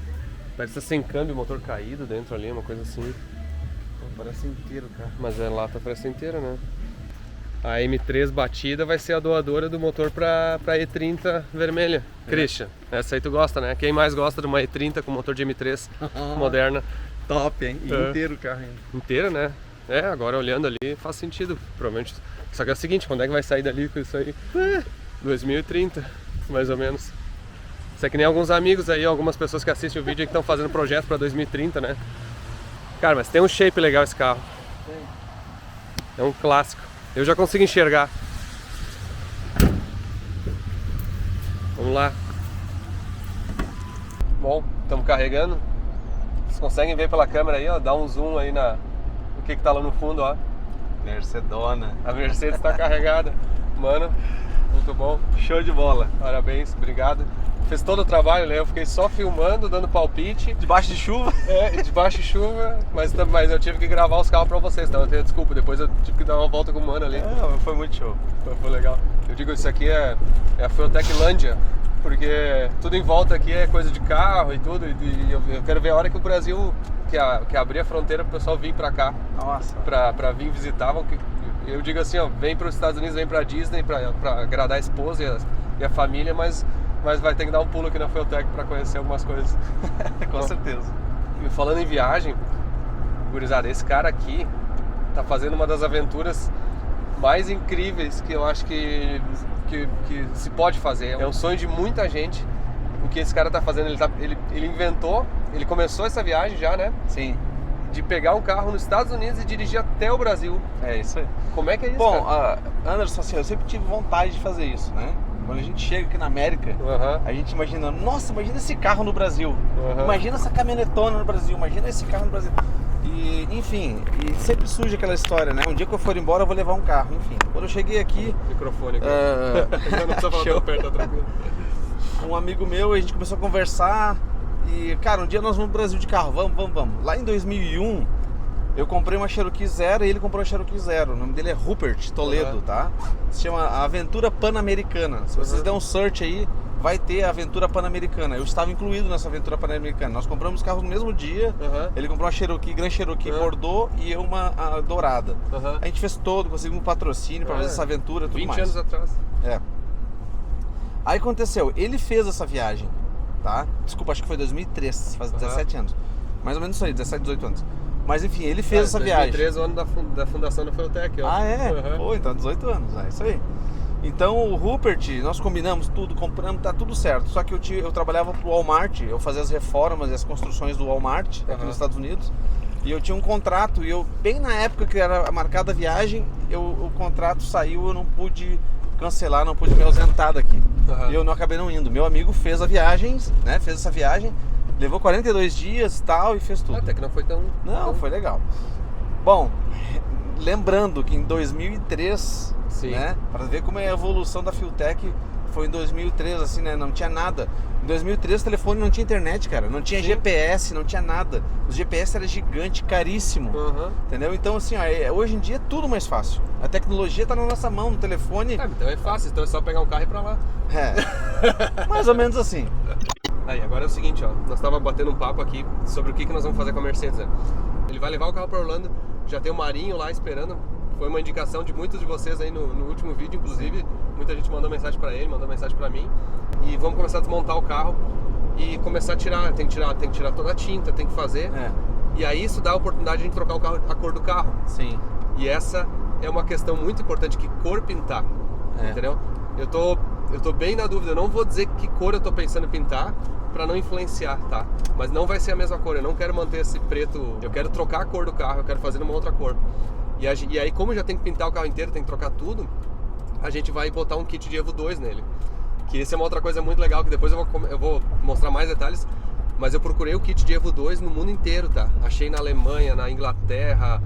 Parece que tá sem câmbio, motor caído dentro ali, uma coisa assim. Parece inteiro o carro. Mas a lata parece inteira, né? A M3 batida vai ser a doadora do motor pra E30 vermelha. Christian, essa aí tu gosta, né? Quem mais gosta de uma E30 com motor de M3 moderna? Top, hein? E inteiro o carro ainda. Inteira, né? É, agora olhando ali faz sentido, provavelmente. Só que é o seguinte, quando é que vai sair dali com isso aí? 2030, mais ou menos. Isso é que nem alguns amigos aí, algumas pessoas que assistem o vídeo aí que estão fazendo projeto pra 2030, né? Cara, mas tem um shape legal esse carro. É um clássico. Eu já consigo enxergar. Vamos lá. Bom, estamos carregando. Vocês conseguem ver pela câmera aí, ó? Dá um zoom aí no que tá lá no fundo, ó. Mercedona. A Mercedes está carregada. Mano, muito bom. Show de bola. Parabéns, obrigado. Fez todo o trabalho, né? Eu fiquei só filmando, dando palpite. Debaixo de chuva? É, debaixo de chuva, mas eu tive que gravar os carros pra vocês, então eu tenho desculpa. Depois eu tive que dar uma volta com o mano ali. Não, foi muito show. Foi legal. Eu digo, isso aqui é a Feoteclândia, porque tudo em volta aqui é coisa de carro e tudo. E eu quero ver a hora que o Brasil, que abrir a fronteira pro pessoal vir pra cá. Nossa. Pra vir visitar. Eu digo assim, ó, vem pros Estados Unidos, vem pra Disney pra agradar a esposa e a família, mas vai ter que dar um pulo aqui na Feotec para conhecer algumas coisas. Com certeza. E falando em viagem, gurizada, esse cara aqui tá fazendo uma das aventuras mais incríveis que eu acho que se pode fazer. É um sonho de muita gente o que esse cara tá fazendo. Ele inventou, ele começou essa viagem já, né? Sim. De pegar um carro nos Estados Unidos e dirigir até o Brasil. É isso aí. Como é que é isso, Bom, cara? Anderson, assim, eu sempre tive vontade de fazer isso, né? Quando a gente chega aqui na América, a gente imagina, nossa, imagina esse carro no Brasil, imagina essa caminhonetona no Brasil, imagina esse carro no Brasil. E, enfim, e sempre surge aquela história, né? Um dia que eu for embora eu vou levar um carro, enfim. Quando eu cheguei aqui... Microfone aqui. Não precisa falar tão perto, tá tranquilo. Um amigo meu, a gente começou a conversar e, cara, um dia nós vamos pro Brasil de carro, vamos. Lá em 2001, eu comprei uma Cherokee Zero e ele comprou uma Cherokee Zero. O nome dele é Rupert Toledo, tá? Se chama Aventura Pan-Americana. Se vocês der um search aí, vai ter a Aventura Pan-Americana. Eu estava incluído nessa Aventura Pan-Americana. Nós compramos carros no mesmo dia. Ele comprou uma Cherokee, Grand Cherokee Bordeaux e eu uma dourada. A gente fez conseguimos um patrocínio para fazer essa aventura e tudo 20 mais. anos atrás. É. Aí aconteceu, ele fez essa viagem, tá? Desculpa, acho que foi 2003, faz 17 anos. Mais ou menos isso aí, 17, 18 anos. Mas enfim, ele fez essa viagem. 2013 é o ano da fundação da Feotec, ó. Ah, é? Pô, então 18 anos, é isso aí. Então o Rupert, nós combinamos tudo, compramos, tá tudo certo. Só que eu trabalhava pro Walmart, eu fazia as reformas e as construções do Walmart aqui nos Estados Unidos. E eu tinha um contrato, e eu, bem na época que era marcada a viagem, o contrato saiu, eu não pude cancelar, não pude me ausentar daqui. E eu não acabei não indo. Meu amigo fez a viagem, né? Fez essa viagem, levou 42 dias e tal, e fez tudo. Até que não foi tão... Não, foi legal. Bom, lembrando que em 2003, né? Para ver como é a evolução da Feotec, foi em 2003, assim, né? Não tinha nada. Em 2003 o telefone não tinha internet, cara. Não tinha GPS, não tinha nada. Os GPS era gigante, caríssimo. Entendeu? Então, assim, ó, hoje em dia é tudo mais fácil. A tecnologia tá na nossa mão, no telefone. Então é fácil, então é só pegar um carro e ir pra lá. É. Mais ou menos assim. Aí, agora é o seguinte, ó. Nós estávamos batendo um papo aqui sobre o que nós vamos fazer com a Mercedes, né? Ele vai levar o carro para Orlando, já tem o Marinho lá esperando. Foi uma indicação de muitos de vocês aí no último vídeo, inclusive. Muita gente mandou mensagem para ele, mandou mensagem para mim. E vamos começar a desmontar o carro e começar a tirar. Tem que tirar toda a tinta, tem que fazer. E aí isso dá a oportunidade de a gente trocar o carro, a cor do carro. Sim. E essa é uma questão muito importante, que cor pintar. Entendeu? Eu tô bem na dúvida, eu não vou dizer que cor eu tô pensando em pintar para não influenciar, tá? Mas não vai ser a mesma cor, eu não quero manter esse preto, eu quero trocar a cor do carro, eu quero fazer uma outra cor. E aí, como já tem que pintar o carro inteiro, tem que trocar tudo, a gente vai botar um kit de Evo 2 nele. Que essa é uma outra coisa muito legal, que depois eu vou mostrar mais detalhes, mas eu procurei o kit de Evo 2 no mundo inteiro, tá? Achei na Alemanha, na Inglaterra,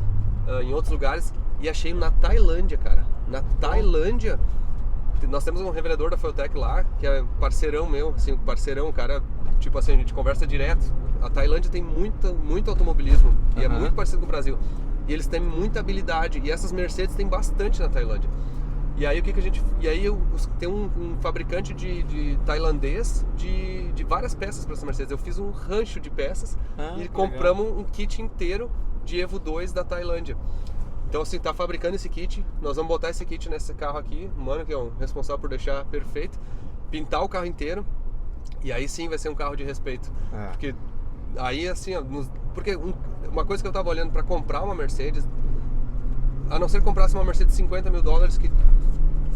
em outros lugares, e achei na Tailândia, cara. Na Tailândia, nós temos um revendedor da Feotec lá, que é parceirão meu, assim, parceirão, cara, tipo assim, a gente conversa direto. A Tailândia tem muito automobilismo e é muito parecido com o Brasil. E eles têm muita habilidade, e essas Mercedes tem bastante na Tailândia. E aí o que a gente... E aí tem um fabricante de tailandês de várias peças para essa Mercedes. Eu fiz um rancho de peças e compramos um kit inteiro de Evo 2 da Tailândia. Então assim, tá fabricando esse kit, nós vamos botar esse kit nesse carro aqui, o mano que é o responsável por deixar perfeito, pintar o carro inteiro, e aí sim vai ser um carro de respeito. Porque aí assim, ó, porque uma coisa que eu tava olhando para comprar uma Mercedes, a não ser que comprasse uma Mercedes de 50 mil dólares que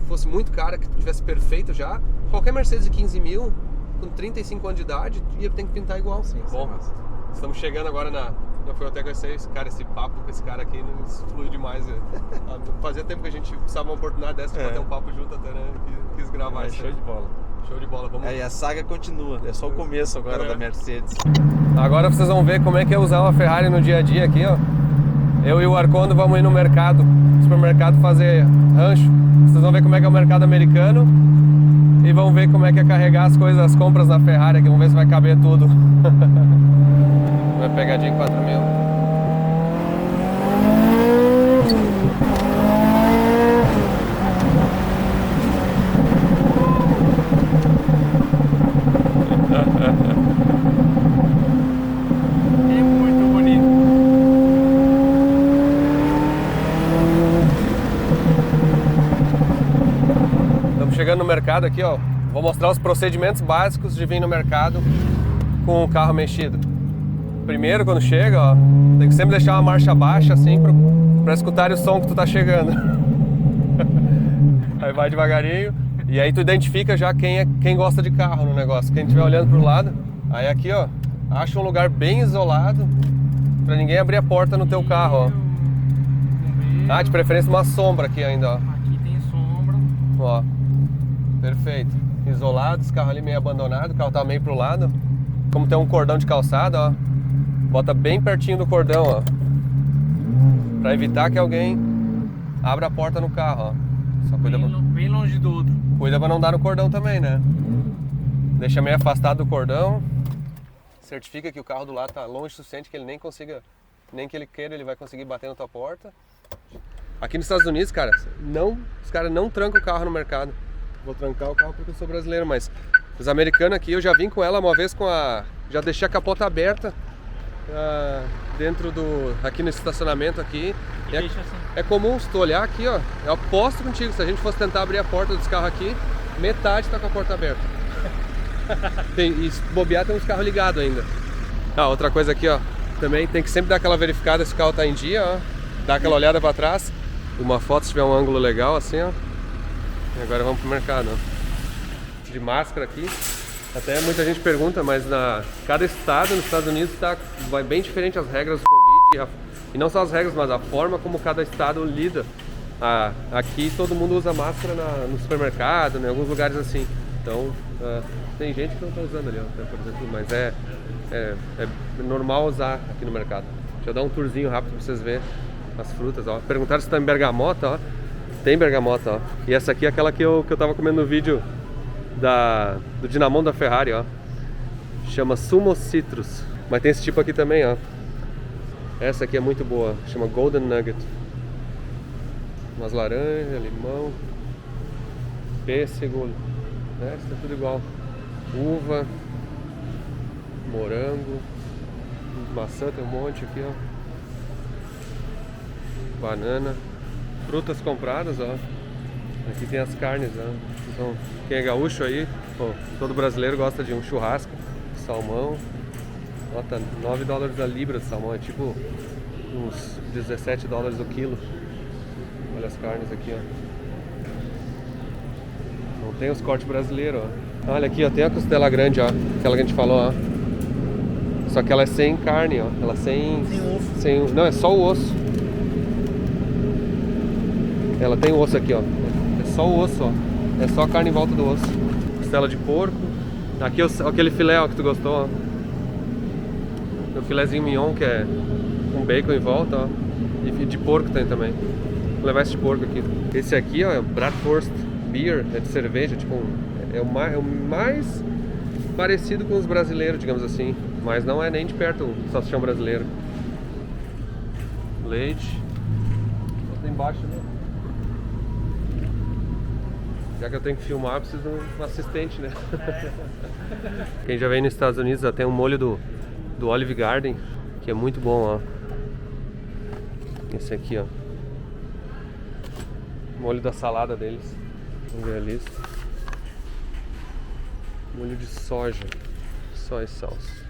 fosse muito cara, que tivesse perfeito já, qualquer Mercedes de 15 mil, com 35 anos de idade, ia ter que pintar igual. Sim, bom, estamos chegando agora eu fui até conhecer esse papo com esse cara aqui, nos flui demais. Fazia tempo que a gente precisava uma oportunidade dessa de bater um papo junto até, né? Quis gravar isso. Show de bola. Show de bola, vamos. E a saga continua, é só o começo agora da Mercedes. Agora vocês vão ver como é que é usar uma Ferrari no dia a dia aqui, ó. Eu e o Arcondo vamos ir no mercado, supermercado, fazer rancho. Vocês vão ver como é que é o mercado americano e vão ver como é que é carregar as coisas, as compras na Ferrari aqui. Vamos ver se vai caber tudo. Uma pegadinha em 4.000. É muito bonito. Estamos chegando no mercado aqui, ó. Vou mostrar os procedimentos básicos de vir no mercado com o carro mexido. Primeiro, quando chega, ó, tem que sempre deixar uma marcha baixa assim pra escutar o som que tu tá chegando. Aí vai devagarinho e aí tu identifica já quem gosta de carro no negócio. Quem estiver olhando pro lado, aí aqui, ó, acha um lugar bem isolado pra ninguém abrir a porta no teu carro, ó. De preferência uma sombra aqui ainda, ó. Aqui tem sombra. Ó, perfeito. Isolado, esse carro ali meio abandonado, o carro tá meio pro lado. Como tem um cordão de calçada, ó, bota bem pertinho do cordão, ó, pra evitar que alguém abra a porta no carro, ó. Só cuida Bem longe do outro. Cuida pra não dar no cordão também, né? Deixa meio afastado do cordão. Certifica que o carro do lado tá longe o suficiente que ele nem consiga, nem que ele queira, ele vai conseguir bater na tua porta. Aqui nos Estados Unidos, cara, os caras não trancam o carro no mercado. Vou trancar o carro porque eu sou brasileiro, mas os americanos aqui, eu já vim com ela uma vez já deixei a capota aberta dentro aqui no estacionamento aqui. Deixa assim. É comum, se tu olhar aqui, ó, eu aposto contigo, se a gente fosse tentar abrir a porta desse carro aqui, metade tá com a porta aberta. E se bobear, tem uns carros ligados ainda. Outra coisa aqui, ó, também tem que sempre dar aquela verificada se o carro tá em dia, ó. Dá aquela olhada pra trás, uma foto se tiver um ângulo legal assim, ó. E agora vamos pro mercado, ó. De máscara aqui. Até muita gente pergunta, mas cada estado nos Estados Unidos vai bem diferente as regras do Covid. E não só as regras, mas a forma como cada estado lida. Aqui todo mundo usa máscara no supermercado, em alguns lugares assim. Então, tem gente que não está usando ali, ó, por exemplo, mas é normal usar aqui no mercado. Deixa eu dar um tourzinho rápido para vocês verem as frutas, ó. Perguntaram se está em bergamota, ó. Tem bergamota, ó. E essa aqui é aquela que eu tava comendo no vídeo do Dinamon da Ferrari, ó. Chama Sumo Citrus. Mas tem esse tipo aqui também, ó. Essa aqui é muito boa, chama Golden Nugget. Umas laranjas, limão, pêssego, né? Isso é tudo igual. Uva, morango, maçã tem um monte aqui, ó. Banana, frutas compradas, ó. Aqui tem as carnes, ó. Então, quem é gaúcho aí, pô, todo brasileiro gosta de um churrasco, salmão. Ó, tá $9 a libra de salmão, é tipo uns $17 o quilo. Olha as carnes aqui, ó. Não tem os cortes brasileiros, ó. Olha aqui, ó, tem a costela grande, ó. Aquela que a gente falou, ó. Só que ela é sem carne, ó. Ela sem osso. Não, é só o osso. Ela tem osso aqui, ó. É só o osso, ó. É só a carne em volta do osso. Costela de porco. Aqui aquele filé, ó, que tu gostou, ó. O filézinho mignon, que é com bacon em volta, ó. E de porco tem também. Vou levar esse de porco aqui. Esse aqui, ó, é Bratwurst Beer, é de cerveja, tipo é o mais parecido com os brasileiros, digamos assim, mas não é nem de perto o salsichão brasileiro. Leite. Tem embaixo, né? Já que eu tenho que filmar, eu preciso de um assistente, né? Quem já veio nos Estados Unidos já tem um molho do Olive Garden, que é muito bom, ó. Esse aqui, ó. Molho da salada deles. Vamos ver a lista. Molho de soja. Soy sauce.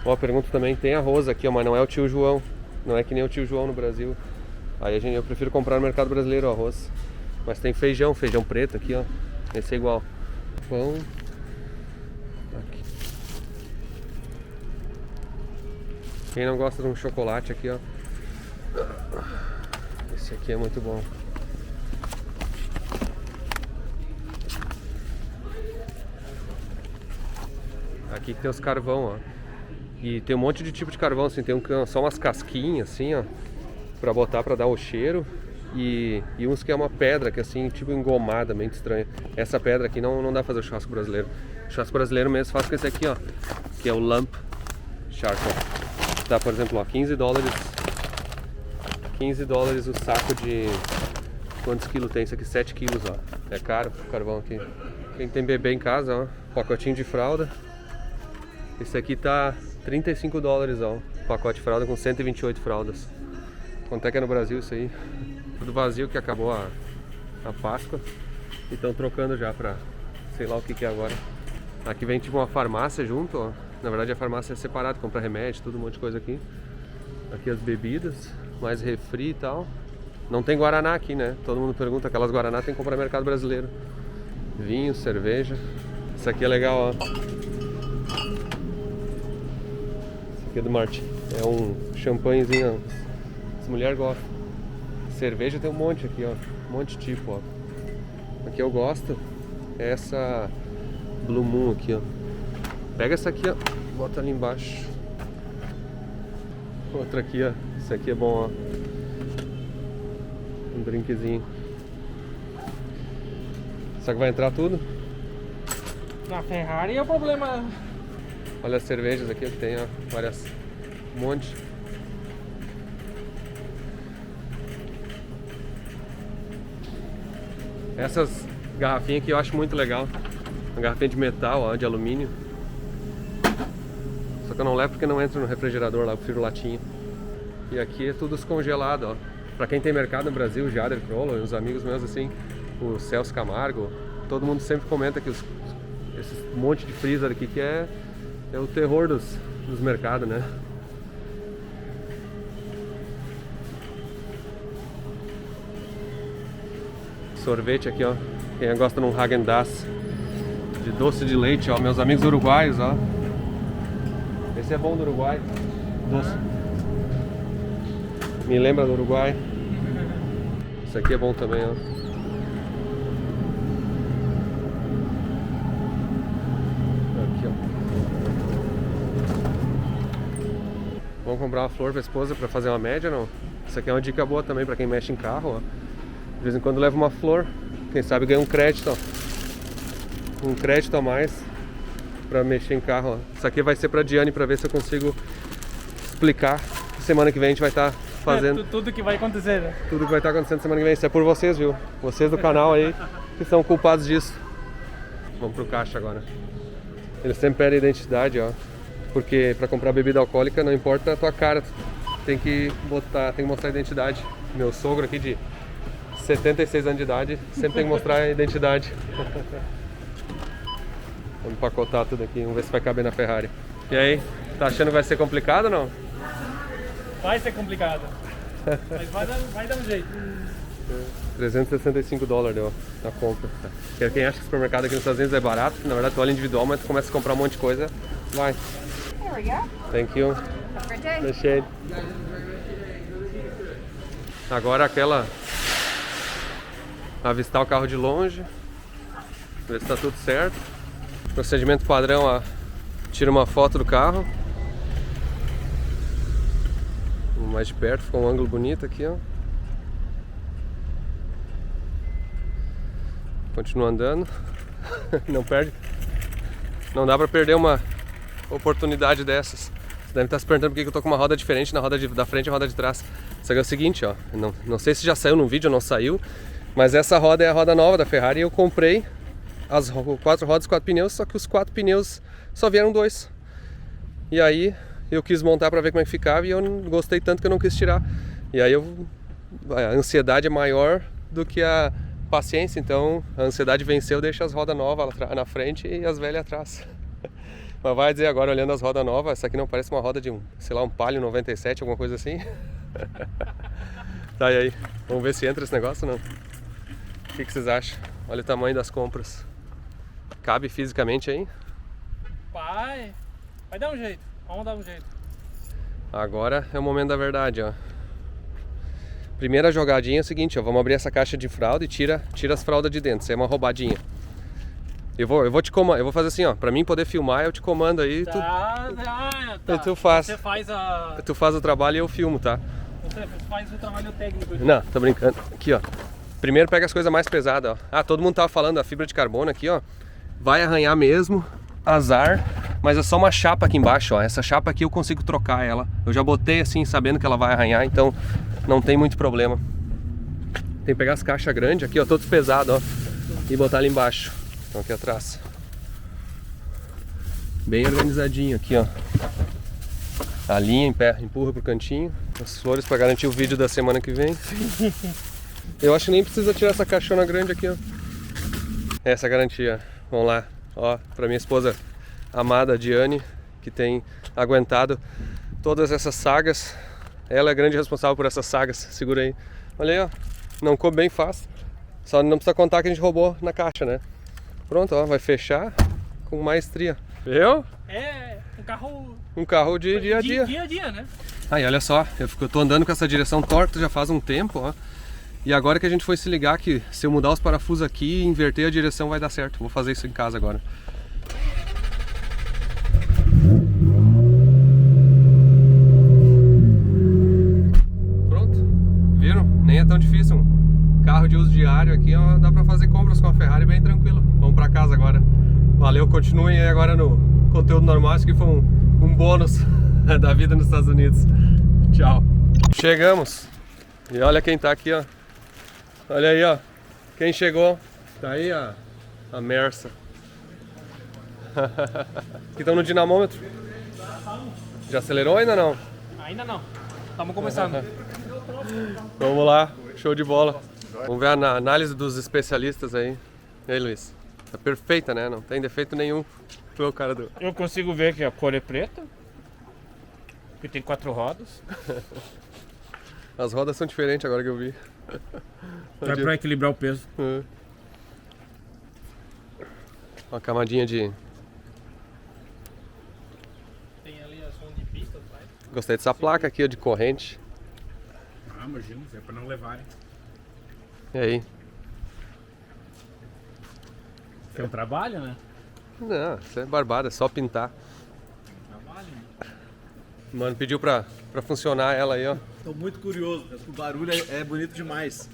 Ó, pergunto também, tem arroz aqui, ó, mas não é o tio João. Não é que nem o tio João no Brasil. Aí eu prefiro comprar no mercado brasileiro o arroz. Mas tem feijão preto aqui, ó. Esse é igual. Pão. Aqui. Quem não gosta de um chocolate aqui, ó. Esse aqui é muito bom. Aqui tem os carvão, ó. E tem um monte de tipo de carvão, assim. Tem só umas casquinhas, assim, ó. Pra botar, pra dar o cheiro. E uns que é uma pedra, que é assim, tipo engomada, meio estranha. Essa pedra aqui não dá pra fazer o churrasco brasileiro. O churrasco brasileiro mesmo faz com esse aqui, ó. Que é o Lump Charcoal. Dá, por exemplo, ó, 15 dólares. 15 dólares o saco de... Quantos quilos tem? Isso aqui, 7 quilos, ó. É caro o carvão aqui. Quem tem bebê em casa, ó. Pacotinho de fralda. Esse aqui tá 35 dólares, ó. Pacote de fralda com 128 fraldas. Quanto é que é no Brasil isso aí? Tudo vazio, que acabou a Páscoa. E estão trocando já pra sei lá o que é agora. Aqui vem tipo uma farmácia junto, ó. Na verdade a farmácia é separada, compra remédio, tudo um monte de coisa aqui. Aqui as bebidas, mais refri e tal. Não tem Guaraná aqui, né? Todo mundo pergunta, aquelas Guaraná tem que comprar no mercado brasileiro. Vinho, cerveja. Isso aqui é legal, ó. Isso aqui é do Martin. É um champanhezinho, ó. As mulheres gostam. Cerveja tem um monte aqui, ó. Um monte de tipo, ó. Aqui eu gosto. É essa Blue Moon aqui, ó. Pega essa aqui, ó. Bota ali embaixo. Outra aqui, ó. Esse aqui é bom, ó. Um drinkzinho. Será que vai entrar tudo? Na Ferrari é o problema. Olha as cervejas aqui que tem, ó. Várias. Um monte. Essas garrafinhas aqui eu acho muito legal. Uma garrafinha de metal, ó, de alumínio. Só que eu não levo porque não entra no refrigerador lá, eu prefiro latinha. E aqui é tudo descongelado, ó. Pra quem tem mercado no Brasil, o Jader Kroll, os amigos meus assim, o Celso Camargo, todo mundo sempre comenta que esse monte de freezer aqui que é o terror dos mercados, né? Sorvete aqui, ó. Quem gosta de um Häagen-Dazs de doce de leite, ó. Meus amigos uruguaios, ó. Esse é bom do Uruguai. Doce. Me lembra do Uruguai. Esse aqui é bom também, ó. Aqui, ó. Vamos comprar uma flor pra esposa pra fazer uma média, não? Isso aqui é uma dica boa também pra quem mexe em carro, ó. De vez em quando leva uma flor, quem sabe ganha um crédito, ó. Um crédito a mais pra mexer em carro, ó. Isso aqui vai ser pra Diane pra ver se eu consigo explicar. Semana que vem a gente vai estar fazendo tudo que vai acontecer, né? tudo que vai estar acontecendo semana que vem. Isso é por vocês, viu? Vocês do canal aí que são culpados disso. Vamos pro caixa agora. Eles sempre pedem identidade, ó. Porque pra comprar bebida alcoólica não importa a tua cara, tem que mostrar a identidade. Meu sogro aqui de 76 anos de idade, sempre tem que mostrar a identidade. Vamos empacotar tudo aqui, vamos ver se vai caber na Ferrari. E aí, tá achando que vai ser complicado ou não? Vai ser complicado. Mas vai dar um jeito. 365 dólares deu na compra. Quem acha que o supermercado aqui nos Estados Unidos é barato, na verdade tu olha individual, mas tu começa a comprar um monte de coisa, vai. There we go. Thank you. Have a great day. Deixei. Agora aquela... avistar o carro de longe, ver se tá tudo certo. Procedimento padrão, ó. Tira uma foto do carro. Mais de perto, ficou um ângulo bonito aqui, ó. Continua andando. Não perde Não dá pra perder uma oportunidade dessas. Você deve estar se perguntando por que eu tô com uma roda diferente na roda da frente e a roda de trás. Só que é o seguinte, ó, não sei se já saiu no vídeo ou não saiu, mas essa roda é a roda nova da Ferrari e eu comprei as 4 rodas, 4 pneus, só que os 4 pneus só vieram 2. E aí eu quis montar pra ver como é que ficava e eu não gostei tanto que eu não quis tirar. E aí a ansiedade é maior do que a paciência, então a ansiedade venceu, deixa as rodas novas na frente e as velhas atrás. Mas vai dizer agora, olhando as rodas novas, essa aqui não parece uma roda de sei lá, um Palio 97, alguma coisa assim? Tá, e aí? Vamos ver se entra esse negócio ou não? O que vocês acham? Olha o tamanho das compras. Cabe fisicamente aí? Vai dar um jeito, vamos dar um jeito. Agora é o momento da verdade, ó. Primeira jogadinha é o seguinte, ó, vamos abrir essa caixa de fralda e tira as fraldas de dentro, isso é uma roubadinha. Eu vou te comandar, eu vou fazer assim, ó, pra mim poder filmar eu te comando aí, Tá. e tu faz. Você faz a... Tu faz o trabalho e eu filmo, tá? Você faz o trabalho técnico. Não, tô brincando. Aqui, ó. Primeiro pega as coisas mais pesadas, ó. Ah, todo mundo tava falando da fibra de carbono aqui, ó. Vai arranhar mesmo, azar, mas é só uma chapa aqui embaixo, ó. Essa chapa aqui eu consigo trocar ela. Eu já botei assim, sabendo que ela vai arranhar, então não tem muito problema. Tem que pegar as caixas grandes aqui, ó, todos pesados, ó, e botar ali embaixo. Então aqui atrás. Bem organizadinho aqui, ó. A linha em pé, empurra pro cantinho. As flores para garantir o vídeo da semana que vem. Eu acho que nem precisa tirar essa caixona grande aqui, ó. Essa é a garantia. Vamos lá, ó, pra minha esposa amada Diane, que tem aguentado todas essas sagas. Ela é a grande responsável por essas sagas. Segura aí. Olha aí, ó. Não coube bem fácil. Só não precisa contar que a gente roubou na caixa, né? Pronto, ó, vai fechar com maestria. Viu? É, carro... Um carro de dia a dia. Dia a dia, né? Aí, olha só, eu tô andando com essa direção torta já faz um tempo, ó. E agora que a gente foi se ligar que se eu mudar os parafusos aqui e inverter a direção vai dar certo. Vou fazer isso em casa agora. Pronto. Viram? Nem é tão difícil. Um carro de uso diário aqui, ó, dá pra fazer compras com a Ferrari bem tranquilo. Vamos pra casa agora. Valeu, continuem aí agora no conteúdo normal. Isso aqui foi um bônus da vida nos Estados Unidos. Tchau. Chegamos. E olha quem tá aqui, ó. Olha aí, ó. Quem chegou? Tá aí, ó. A Mersa. Aqui estão no dinamômetro. Já acelerou ou ainda não? Ainda não. Estamos começando. Vamos lá. Show de bola. Vamos ver a análise dos especialistas aí. E aí, Luiz? Tá perfeita, né? Não tem defeito nenhum. Tu é o cara do... Eu consigo ver que a cor é preta. Que tem 4 rodas. As rodas são diferentes agora que eu vi. É pra equilibrar o peso. Uma camadinha de... Tem ali a som de pista atrás. Gostei dessa placa aqui, ó, de corrente. Ah, imagina, é pra não levarem. E aí? Tem um trabalho, né? Não, isso é barbada, é só pintar. Trabalho, né? Mano, pediu pra funcionar ela aí, ó. Tô muito curioso, o barulho é bonito demais.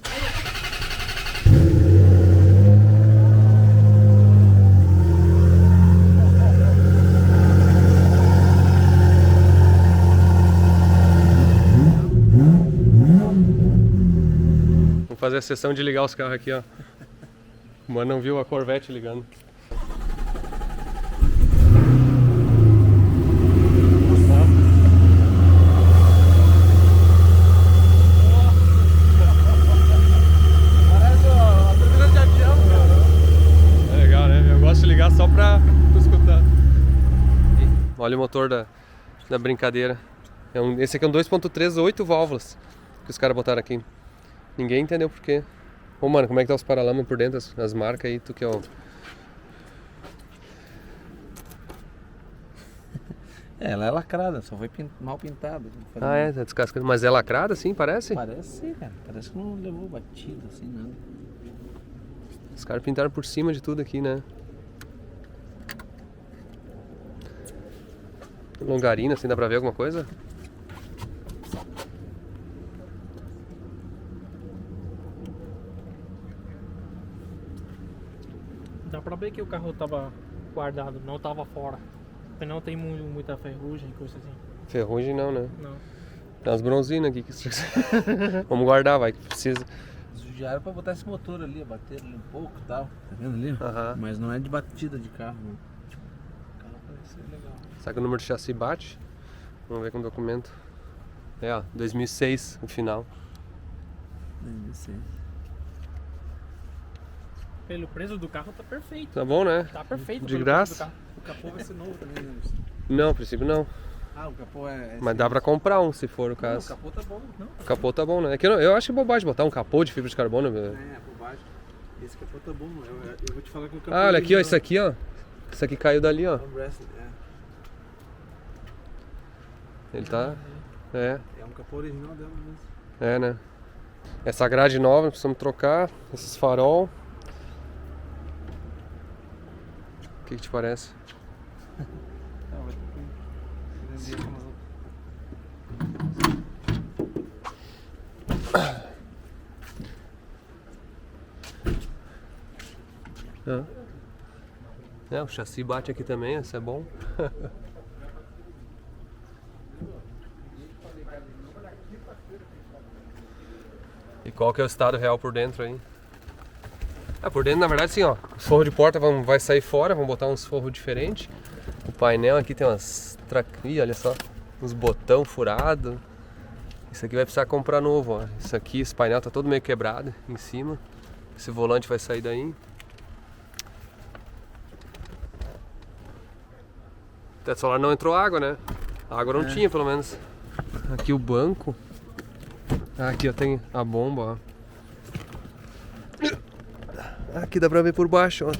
Vamos fazer a sessão de ligar os carros aqui, ó. O mano não viu a Corvette ligando. É legal, né? Eu gosto de ligar só pra escutar. Olha o motor da brincadeira. Esse aqui é um 2.3, 8 válvulas que os caras botaram aqui. Ninguém entendeu por quê. Ô, mano, como é que tá os paralamas por dentro, as marcas aí, tu que é o... Ela é lacrada, só foi mal pintada. Ah, é, tá descascando. Mas é lacrada assim, parece? Parece sim, cara. Parece que não levou batida assim, nada. Os caras pintaram por cima de tudo aqui, né? Longarina, assim, dá pra ver alguma coisa? Dá pra ver que o carro tava guardado, não tava fora. O pneu tem muita ferrugem, coisa assim. Ferrugem não, né? Não. Tem umas bronzinas aqui que vamos guardar, vai, que precisa. Já era pra botar esse motor ali, bater ali um pouco e tal. Tá vendo ali? Aham. Mas não é de batida de carro, né? O carro parece ser legal. Será que o número de chassi bate? Vamos ver com o documento. É, ó, 2006, o final. 2006. Pelo preço do carro tá perfeito. Tá bom, né? Tá perfeito. De pelo graça? preço do carro. O capô vai ser novo também, né? Não, a princípio não. Ah, o capô é... Mas dá pra comprar um, se for o Não, o caso. capô tá bom. Não, O capô tá bom, né? É que eu acho bobagem botar um capô de fibra de carbono. é, por baixo. Esse capô tá bom. Eu vou te falar que o capô... Ah, olha aqui, ó, isso aqui, ó. Isso aqui caiu dali, ó. Ele tá... É, É um capô original dela mesmo. é, né? Essa grade nova, precisamos trocar. Esses farol. O que te parece? Não, vai ter que vender umas outras. É, o chassi bate aqui também, isso é bom. E qual que é o estado real por dentro aí? Por dentro, na verdade, sim, ó. O forro de porta vai sair fora, vamos botar uns forros diferentes. O painel aqui tem umas... Ih, olha só. Uns botão furado. Isso aqui vai precisar comprar novo, ó. Isso aqui, esse painel tá todo meio quebrado em cima. Esse volante vai sair daí. O teto solar não entrou água, né? A água não tinha, pelo menos. Aqui o banco. Aqui ó, tem a bomba, ó. Aqui dá pra ver por baixo, ó.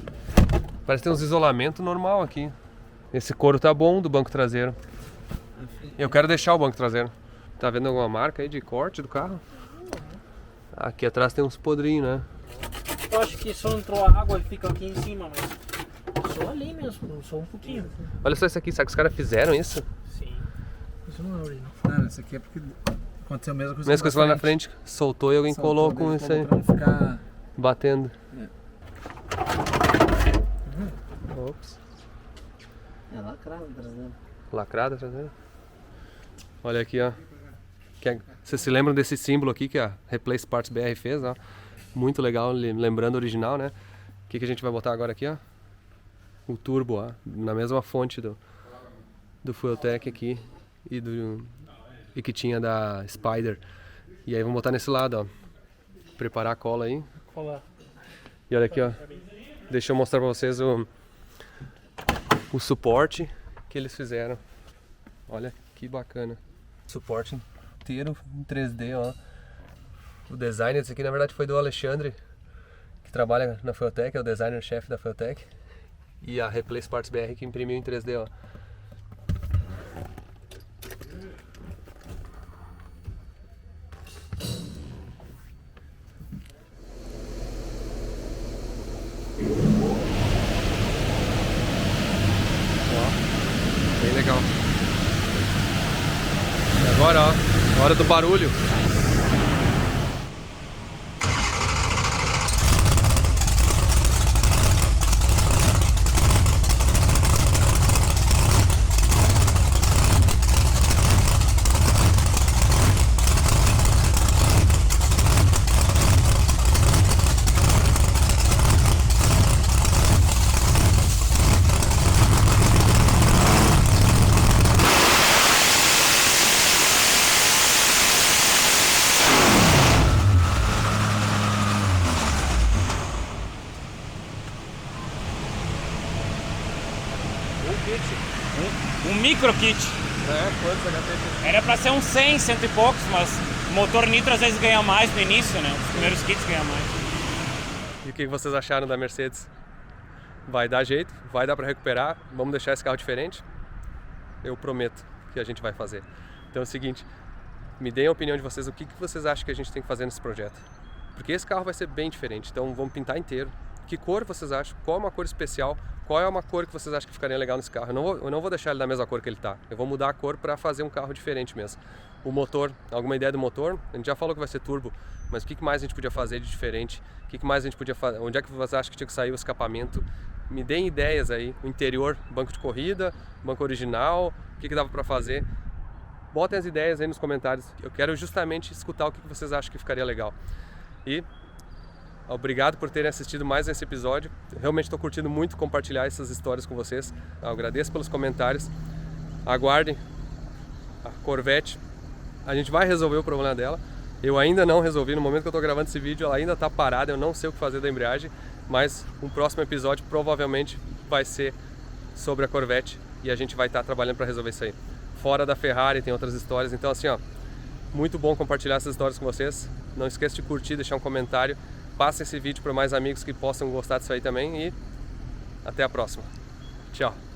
Parece que tem uns isolamentos normal aqui. Esse couro tá bom do banco traseiro. Eu quero deixar o banco traseiro. Tá vendo alguma marca aí de corte do carro? Aqui atrás tem uns podrinhos, né? Eu acho que só entrou a água e fica aqui em cima, mas só ali mesmo, só um pouquinho. Olha só isso aqui, será que os caras fizeram isso? Sim. Isso não é original. Não, isso aqui é porque aconteceu a mesma coisa. Mesma coisa lá na frente, soltou e alguém colou com isso aí. Pra não ficar... Batendo. É. Ops. É lacrado traseiro. Lacrada traseira. Olha aqui, ó. Vocês se lembram desse símbolo aqui que a Replace Parts BR fez, ó? Muito legal, lembrando o original, né? O que a gente vai botar agora aqui, ó? O turbo, ó. Na mesma fonte do Fueltech aqui e que tinha da Spider. E aí vamos botar nesse lado, ó. Preparar a cola aí. Colar. E olha aqui, ó. Deixa eu mostrar pra vocês o suporte que eles fizeram. Olha que bacana. Suporte inteiro em 3D, ó. O design desse aqui na verdade foi do Alexandre, que trabalha na Fueltech, é o designer-chefe da Fueltech. E a Replace Parts BR que imprimiu em 3D, ó. Bem legal. E agora, ó, hora do barulho. Um micro kit. Quantos HP? Era pra ser uns 100, cento e poucos, mas o motor nitro às vezes ganha mais no início, né? Os primeiros kits ganham mais. E o que vocês acharam da Mercedes? Vai dar jeito, vai dar pra recuperar, vamos deixar esse carro diferente? Eu prometo que a gente vai fazer. Então é o seguinte, me deem a opinião de vocês, o que vocês acham que a gente tem que fazer nesse projeto? Porque esse carro vai ser bem diferente, então vamos pintar inteiro. Que cor vocês acham? Qual é uma cor especial? Qual é uma cor que vocês acham que ficaria legal nesse carro? Eu não vou deixar ele da mesma cor que ele tá. Eu vou mudar a cor para fazer um carro diferente mesmo. O motor, alguma ideia do motor? A gente já falou que vai ser turbo, mas o que mais a gente podia fazer de diferente? O que mais a gente podia fazer? Onde é que vocês acham que tinha que sair o escapamento? me deem ideias aí, o interior, banco de corrida, banco original, o que dava para fazer. Botem as ideias aí nos comentários, eu quero justamente escutar o que vocês acham que ficaria legal. E obrigado por terem assistido mais esse episódio, eu realmente estou curtindo muito compartilhar essas histórias com vocês, eu agradeço pelos comentários, aguardem a Corvette, a gente vai resolver o problema dela. Eu ainda não resolvi, no momento que eu estou gravando esse vídeo ela ainda está parada, eu não sei o que fazer da embreagem, mas um próximo episódio provavelmente vai ser sobre a Corvette e a gente vai estar trabalhando para resolver isso aí. Fora da Ferrari tem outras histórias, então assim ó, muito bom compartilhar essas histórias com vocês. Não esqueça de curtir, deixar um comentário, passe esse vídeo para mais amigos que possam gostar disso aí também e até a próxima. Tchau!